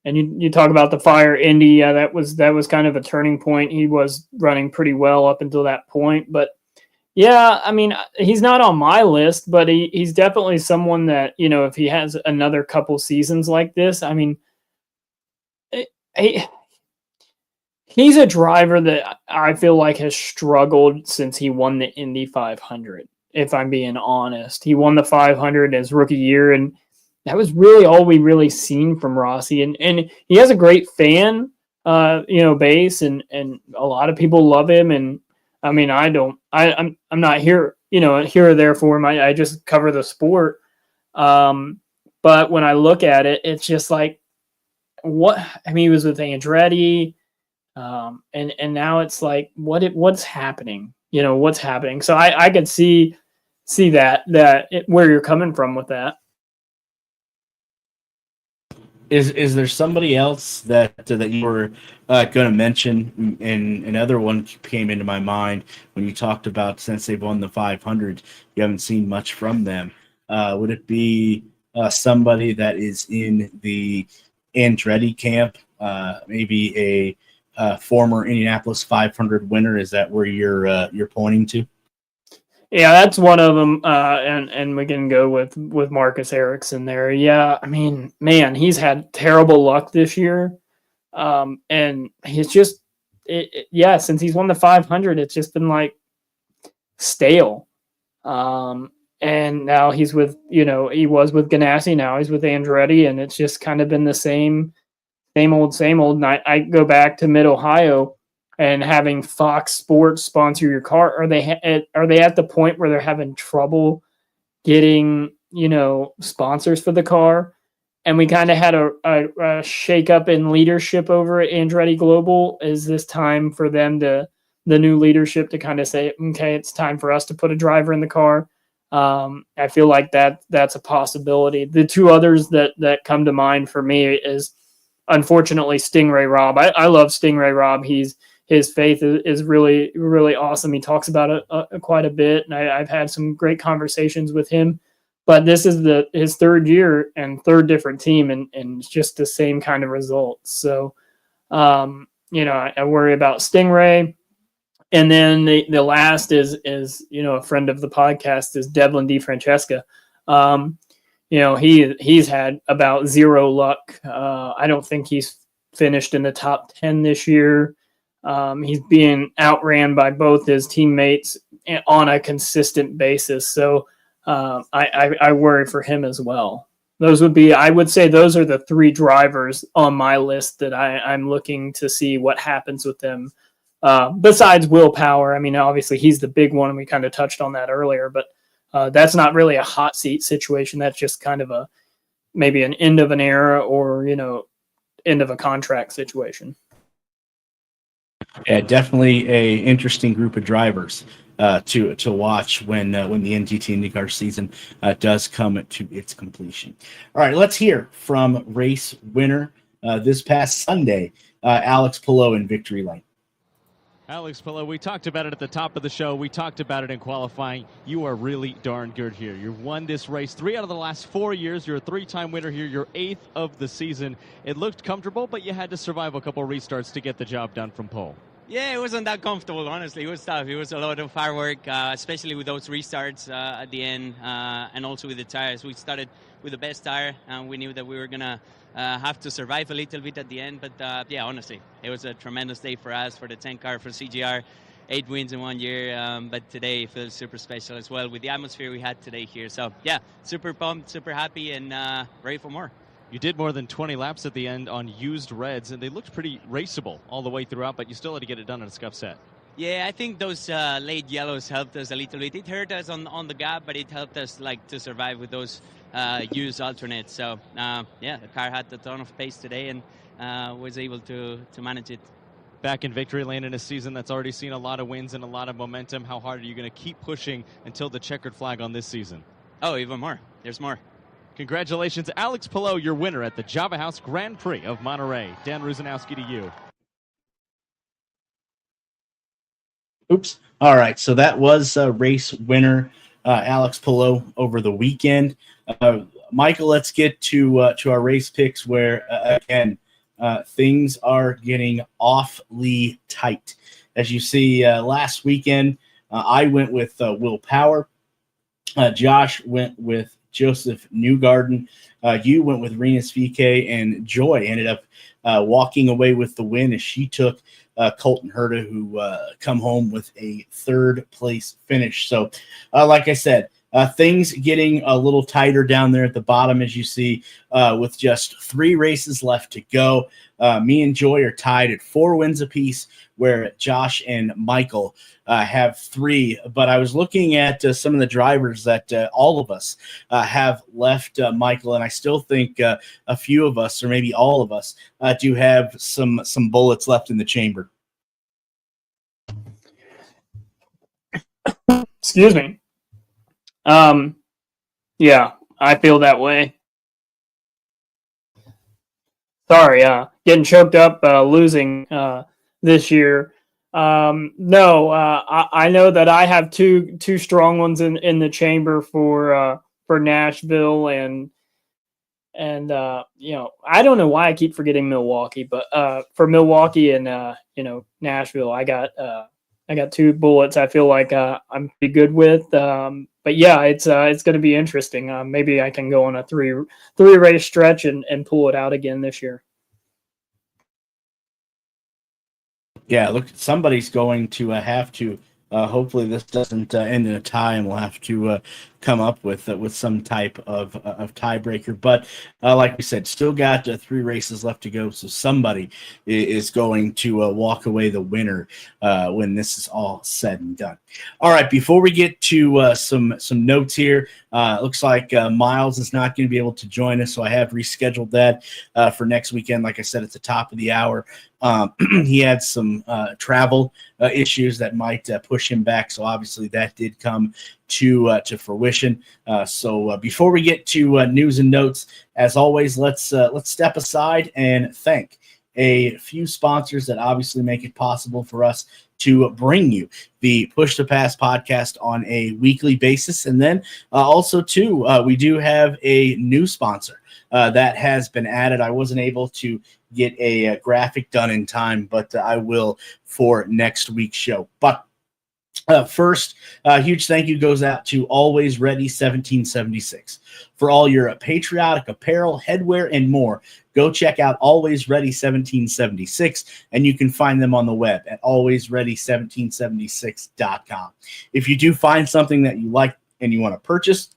S8: you talk about the Fire Indy. Yeah, that was kind of a turning point. He was running pretty well up until that point, but yeah, I mean, he's not on my list, but he's definitely someone that, if he has another couple seasons like this, I mean, he's a driver that I feel like has struggled since he won the Indy 500, if I'm being honest. He won the 500 his rookie year, and that was really all we really seen from Rossi. And he has a great fan, base, and a lot of people love him. And I mean, I'm not here, here or there for him. I just cover the sport. But when I look at it, it's just like, he was with Andretti. And now it's like, what's happening? What's happening? So I could see where you're coming from with that.
S7: Is there somebody else that you were going to mention? And another one came into my mind when you talked about, since they've won the 500, you haven't seen much from them. Would it be somebody that is in the Andretti camp? Maybe a former Indianapolis 500 winner? Is that where you're pointing to?
S8: Yeah, that's one of them, and we can go with Marcus Ericsson there. Yeah, I mean, man, he's had terrible luck this year, and he's just, since he's won the 500, it's just been like stale. And now he's with, he was with Ganassi, now he's with Andretti, and it's just kind of been the same old. And I go back to Mid-Ohio. And having Fox Sports sponsor your car, are they at the point where they're having trouble getting sponsors for the car? And we kind of had a shake up in leadership over at Andretti Global. Is this time for them the new leadership to kind of say, okay, it's time for us to put a driver in the car? I feel like that's a possibility. The two others that come to mind for me is, unfortunately, Stingray Robb. I love Stingray Robb. His faith is really, really awesome. He talks about it quite a bit, and I've had some great conversations with him. But this is his third year and third different team, and it's just the same kind of results. So, I worry about Stingray. And then the last is a friend of the podcast is Devlin DeFrancesca. He's had about zero luck. I don't think he's finished in the top 10 this year. He's being outran by both his teammates on a consistent basis. So I worry for him as well. I would say those are the three drivers on my list that I'm looking to see what happens with them. Besides Will Power, I mean, obviously he's the big one, and we kind of touched on that earlier, but that's not really a hot seat situation. That's just kind of maybe an end of an era or, end of a contract situation.
S7: Yeah, definitely a interesting group of drivers to watch when the NGT IndyCar season does come to its completion. All right, let's hear from race winner this past Sunday, Alex Palou in Victory Lane.
S9: Alex Palou, we talked about it at the top of the show. We talked about it in qualifying. You are really darn good here. You've won this race 3 out of the last 4 years. You're a 3-time winner here. You're 8th of the season. It looked comfortable, but you had to survive a couple restarts to get the job done from pole.
S10: Yeah, it wasn't that comfortable, honestly. It was tough. It was a lot of hard work, especially with those restarts at the end, and also with the tires. We started with the best tire, and we knew that we were going to have to survive a little bit at the end. But, honestly, it was a tremendous day for us, for the 10 car, for CGR. 8 wins in 1 year, but today feels super special as well with the atmosphere we had today here. So, yeah, super pumped, super happy, and ready for more.
S9: You did more than 20 laps at the end on used reds, and they looked pretty raceable all the way throughout, but you still had to get it done on a scuff set.
S10: Yeah, I think those late yellows helped us a little bit. It hurt us on the gap, but it helped us to survive with those used alternates. So, the car had a ton of pace today and was able to manage it.
S9: Back in Victory Lane in a season that's already seen a lot of wins and a lot of momentum, how hard are you going to keep pushing until the checkered flag on this season?
S10: Oh, even more. There's more.
S9: Congratulations, Alex Palou, your winner at the Java House Grand Prix of Monterey. Dan Ruzanowski to you.
S7: Oops. All right. So that was race winner Alex Palou over the weekend. Michael, let's get to our race picks where, again, things are getting awfully tight. As you see, last weekend, I went with Will Power. Josh went with Joseph Newgarden. You went with Renus VK, and Joy ended up walking away with the win as she took Colton Herta, who come home with a third place finish. So, like I said, things getting a little tighter down there at the bottom, as you see, with just 3 races left to go. Me and Joy are tied at 4 wins apiece, where Josh and Michael have 3. But I was looking at some of the drivers that all of us have left Michael, and I still think a few of us, or maybe all of us, do have some bullets left in the chamber.
S8: Excuse me. Yeah, I feel that way. Sorry, getting choked up, losing this year. No, I know that I have two strong ones in the chamber for Nashville and you know, I don't know why I keep forgetting Milwaukee, but for Milwaukee and Nashville, I got 2 bullets I feel like I'm pretty good with. But yeah, it's going to be interesting. Maybe I can go on a three race stretch and pull it out again this year.
S7: Yeah, look, somebody's going to have to. Hopefully, this doesn't end in a tie, and we'll have to come up with some type of tiebreaker. But like we said, still got 3 races left to go, so somebody is going to walk away the winner when this is all said and done. All right, before we get to some notes here, looks like Miles is not going to be able to join us, so I have rescheduled that for next weekend. Like I said at the top of the hour, he had some travel issues that might push him back, so obviously that did come to fruition. So before we get to news and notes, as always, let's step aside and thank a few sponsors that obviously make it possible for us to bring you the Push to Pass podcast on a weekly basis. And then also, too, we do have a new sponsor that has been added. I wasn't able to get a graphic done in time, but I will for next week's show. But first, a huge thank you goes out to Always Ready 1776 for all your patriotic apparel, headwear, and more. Go check out Always Ready 1776, and you can find them on the web at alwaysready1776.com. If you do find something that you like and you want to purchase,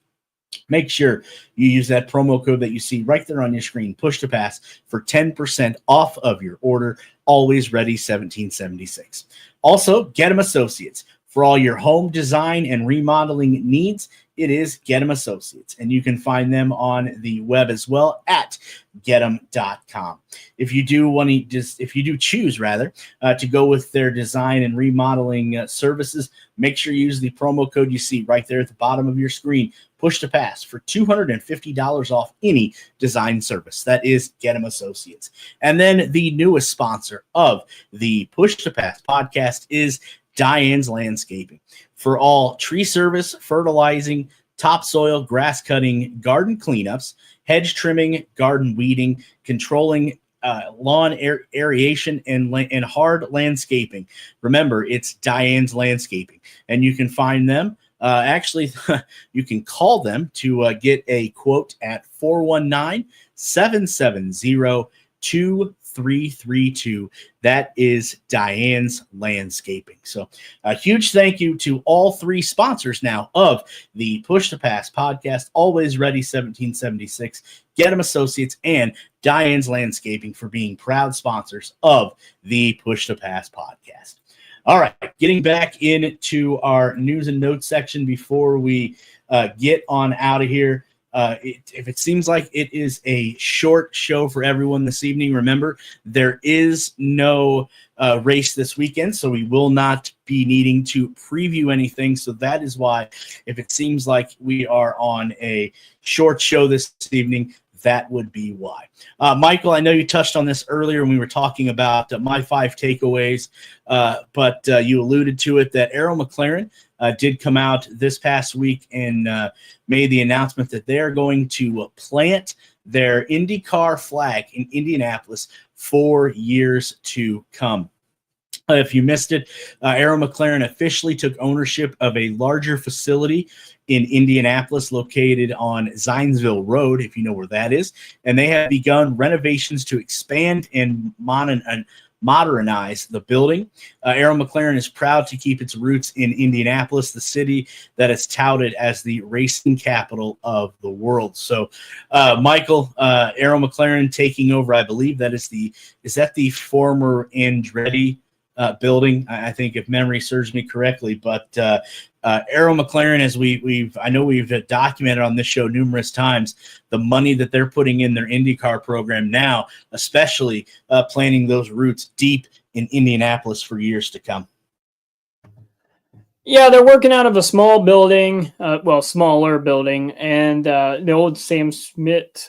S7: make sure you use that promo code that you see right there on your screen, Push to Pass, for 10% off of your order. Always Ready 1776. Also, Gettum Associates. For all your home design and remodeling needs, it is Gettum Associates, and you can find them on the web as well at Gettum.com. If you do choose to go with their design and remodeling services, make sure you use the promo code you see right there at the bottom of your screen, Push to Pass, for $250 off any design service. That is Gettum Associates. And then the newest sponsor of the Push to Pass podcast is Diane's Landscaping. For all tree service, fertilizing, topsoil, grass cutting, garden cleanups, hedge trimming, garden weeding, controlling lawn aeration, and hard landscaping. Remember, it's Diane's Landscaping, and you can find them. Actually, you can call them to get a quote at 419-770-2332. That is Diane's Landscaping. So a huge thank you to all 3 sponsors now of the Push to Pass podcast, Always Ready 1776, Gettum Associates, and Diane's Landscaping for being proud sponsors of the Push to Pass podcast. All right, getting back into our news and notes section before we get on out of here. If it seems like it is a short show for everyone this evening, remember, there is no race this weekend, so we will not be needing to preview anything. So that is why, if it seems like we are on a short show this evening, that would be why. Michael, I know you touched on this earlier when we were talking about my 5 takeaways, but you alluded to it that Arrow McLaren did come out this past week and made the announcement that they are going to plant their IndyCar flag in Indianapolis for years to come. If you missed it, Arrow McLaren officially took ownership of a larger facility in Indianapolis located on Zionsville Road, if you know where that is, and they have begun renovations to expand and modernize the building. Arrow McLaren is proud to keep its roots in Indianapolis, the city that is touted as the racing capital of the world. So, Michael, Arrow McLaren taking over, I believe that is that the former Andretti building, I think, if memory serves me correctly. But Arrow McLaren, as I know we've documented on this show numerous times, the money that they're putting in their IndyCar program now, especially planting those roots deep in Indianapolis for years to come.
S8: Yeah, they're working out of a small building, smaller building, and the old Sam Schmidt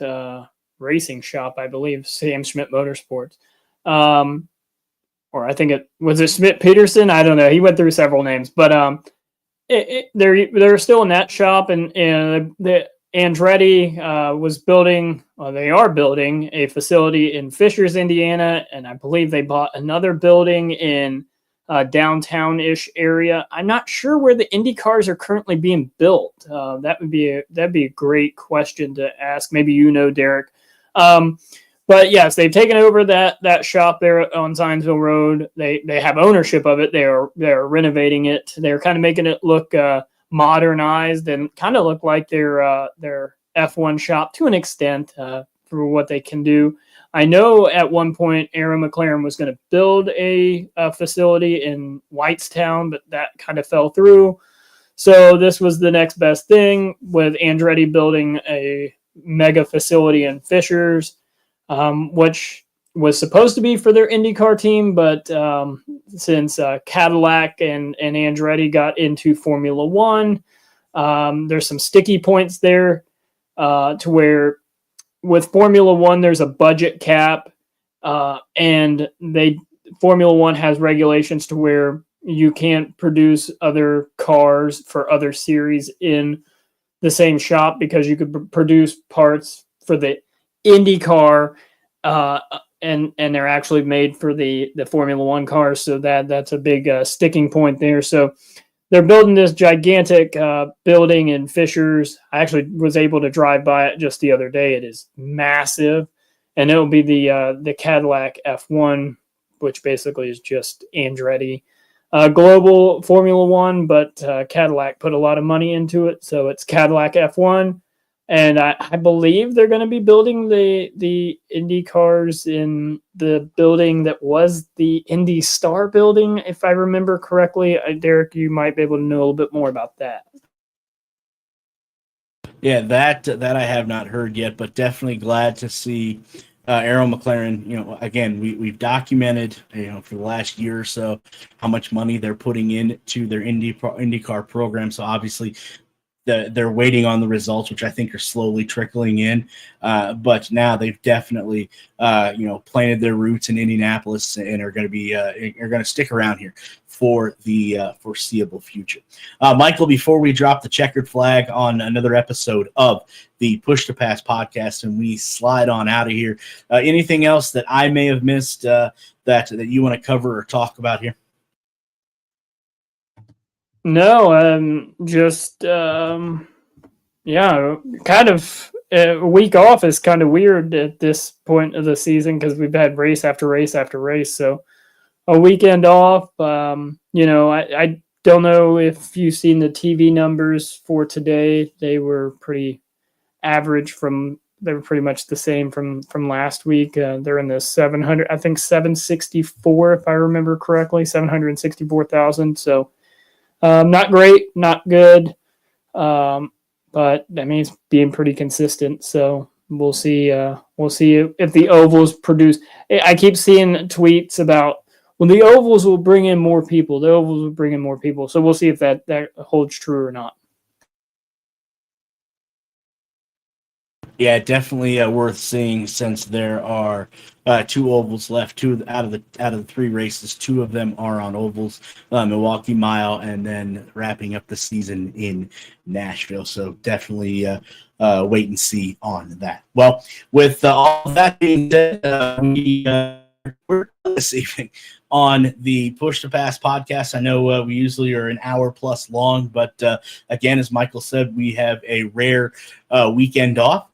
S8: racing shop, I believe, Sam Schmidt Motorsports. Or I think it was Schmidt Peterson. I don't know. He went through several names, but they're still in that shop, and the Andretti was building. Well, they are building a facility in Fishers, Indiana, and I believe they bought another building in downtown-ish area. I'm not sure where the Indy cars are currently being built. That'd be a great question to ask. Maybe you know, Derik. But yes, they've taken over that shop there on Zionsville Road. They have ownership of it. They're renovating it. They're kind of making it look modernized and kind of look like their F1 shop to an extent for what they can do. I know at one point Arrow McLaren was going to build a facility in Whitestown, but that kind of fell through. So this was the next best thing, with Andretti building a mega facility in Fishers, which was supposed to be for their IndyCar team, but since Cadillac and Andretti got into Formula One, there's some sticky points there to where with Formula One, there's a budget cap, and Formula One has regulations to where you can't produce other cars for other series in the same shop, because you could produce parts for the IndyCar, and they're actually made for the Formula One cars. So that's a big sticking point there. So they're building this gigantic building in Fishers. I actually was able to drive by it just the other day. It is massive, and it'll be the Cadillac F1, which basically is just Andretti global Formula One, but Cadillac put a lot of money into it, so it's Cadillac F1. And I believe they're going to be building the Indy cars in the building that was the Indy Star building, if I remember correctly. Derik, you might be able to know a little bit more about that.
S7: Yeah, that I have not heard yet, but definitely glad to see Arrow McLaren. Again, we've documented, for the last year or so, how much money they're putting into their IndyCar program. So obviously, they're waiting on the results, which I think are slowly trickling in. But now they've definitely, planted their roots in Indianapolis and are going to stick around here for the foreseeable future. Michael, before we drop the checkered flag on another episode of the Push to Pass podcast and we slide on out of here, anything else that I may have missed that you want to cover or talk about here?
S8: No, just kind of a week off is kind of weird at this point of the season, because we've had race after race after race. So a weekend off, I don't know if you've seen the TV numbers for today. They were pretty average they were pretty much the same from last week. They're in the 700, I think 764, if I remember correctly, 764,000. So not great, not good, but that means being pretty consistent. So we'll see if the ovals produce. I keep seeing tweets about, well, the ovals will bring in more people. The ovals will bring in more people. So we'll see if that holds true or not.
S7: Yeah, definitely worth seeing since there are 2 ovals left. 2 out of the 3 races, 2 of them are on ovals, Milwaukee Mile, and then wrapping up the season in Nashville. So definitely wait and see on that. Well, with all that being said, we're this evening on the Push to Pass podcast. I know we usually are an hour plus long, but again, as Michael said, we have a rare weekend off.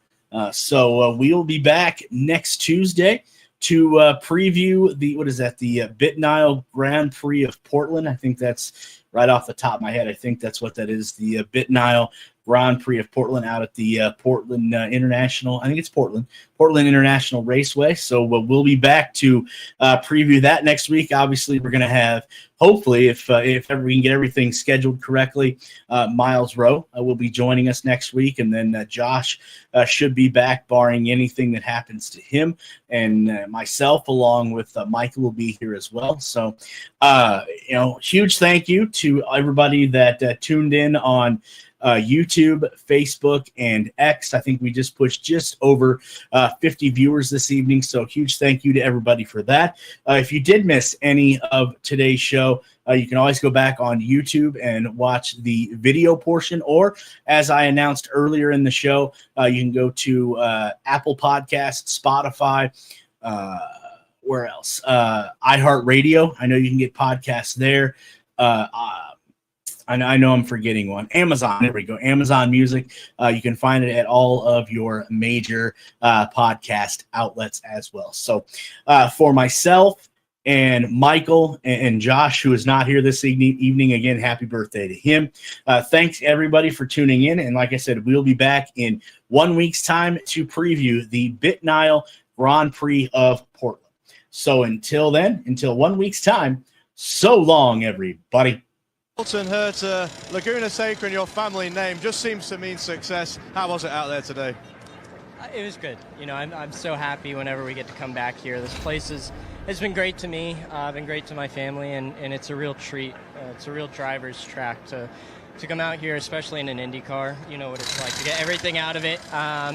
S7: So we will be back next Tuesday to preview the BitNile Grand Prix of Portland. I think that's right off the top of my head. I think that's what that is, the BitNile Grand Prix of Portland out at the Portland International. I think it's Portland International Raceway. So we'll be back to preview that next week. Obviously, we're going to have, hopefully, if ever we can get everything scheduled correctly, Myles Rowe will be joining us next week, and then Josh should be back, barring anything that happens to him, and myself along with Michael will be here as well. So, huge thank you to everybody that tuned in on YouTube, Facebook, and X. I think we just pushed just over 50 viewers this evening, so huge thank you to everybody for that. If you did miss any of today's show, you can always go back on YouTube and watch the video portion, or as I announced earlier in the show, you can go to Apple Podcasts, Spotify, where else? iHeartRadio. I know you can get podcasts there. I know I'm forgetting one. Amazon. There we go. Amazon Music. You can find it at all of your major podcast outlets as well. So for myself and Michael and Josh, who is not here this evening, again, happy birthday to him. Thanks, everybody, for tuning in. And like I said, we'll be back in 1 week's time to preview the BitNile Grand Prix of Portland. So until then, until 1 week's time, so long, everybody.
S5: Colton Herta, Laguna Seca in your family name just seems to mean success. How was it out there today?
S11: It was good. I'm so happy whenever we get to come back here. This place has been great to me, been great to my family, and it's a real treat. It's a real driver's track to come out here, especially in an Indy car. You know what it's like to get everything out of it.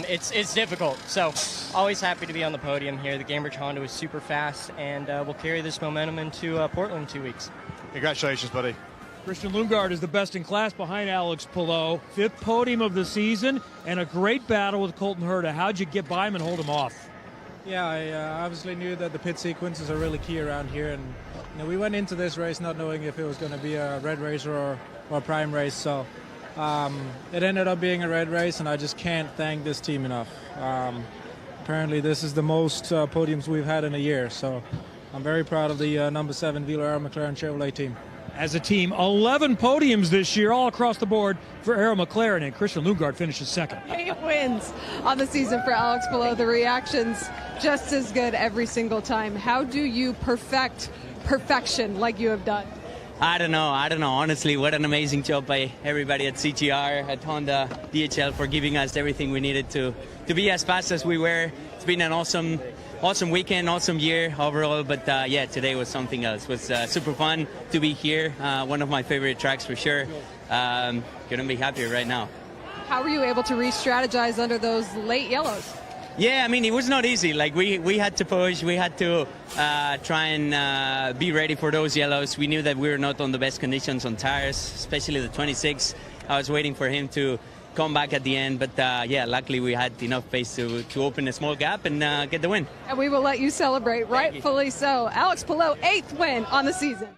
S11: It's difficult. So always happy to be on the podium here. The Cambridge Honda was super fast, and we'll carry this momentum into Portland in 2 weeks.
S5: Congratulations, buddy.
S12: Christian Lundgaard is the best in class behind Alex Palou. 5th podium of the season and a great battle with Colton Herta. How'd you get by him and hold him off?
S13: Yeah, I obviously knew that the pit sequences are really key around here, and we went into this race not knowing if it was going to be a red race or a prime race. So it ended up being a red race, and I just can't thank this team enough. Apparently, this is the most podiums we've had in a year, so I'm very proud of the number 7 Velo Aero McLaren Chevrolet team.
S12: As a team, 11 podiums this year, all across the board for Aero McLaren, and Christian Lundgaard finishes second.
S14: 8 wins on the season for Alex Palou. The reactions just as good every single time. How do you perfect perfection like you have done?
S10: I don't know. Honestly, what an amazing job by everybody at CTR, at Honda, DHL for giving us everything we needed to be as fast as we were. It's been an awesome weekend, awesome year overall, but today was something else. It was super fun to be here. One of my favorite tracks for sure. Couldn't be happier right now.
S14: How were you able to re-strategize under those late yellows?
S10: Yeah, I mean, it was not easy. Like, we had to push, we had to try and be ready for those yellows. We knew that we were not on the best conditions on tires, especially the 26. I was waiting for him to come back at the end, but luckily we had enough pace to open a small gap and get the win.
S14: And we will let you celebrate, rightfully so. Alex Palou, 8th win on the season.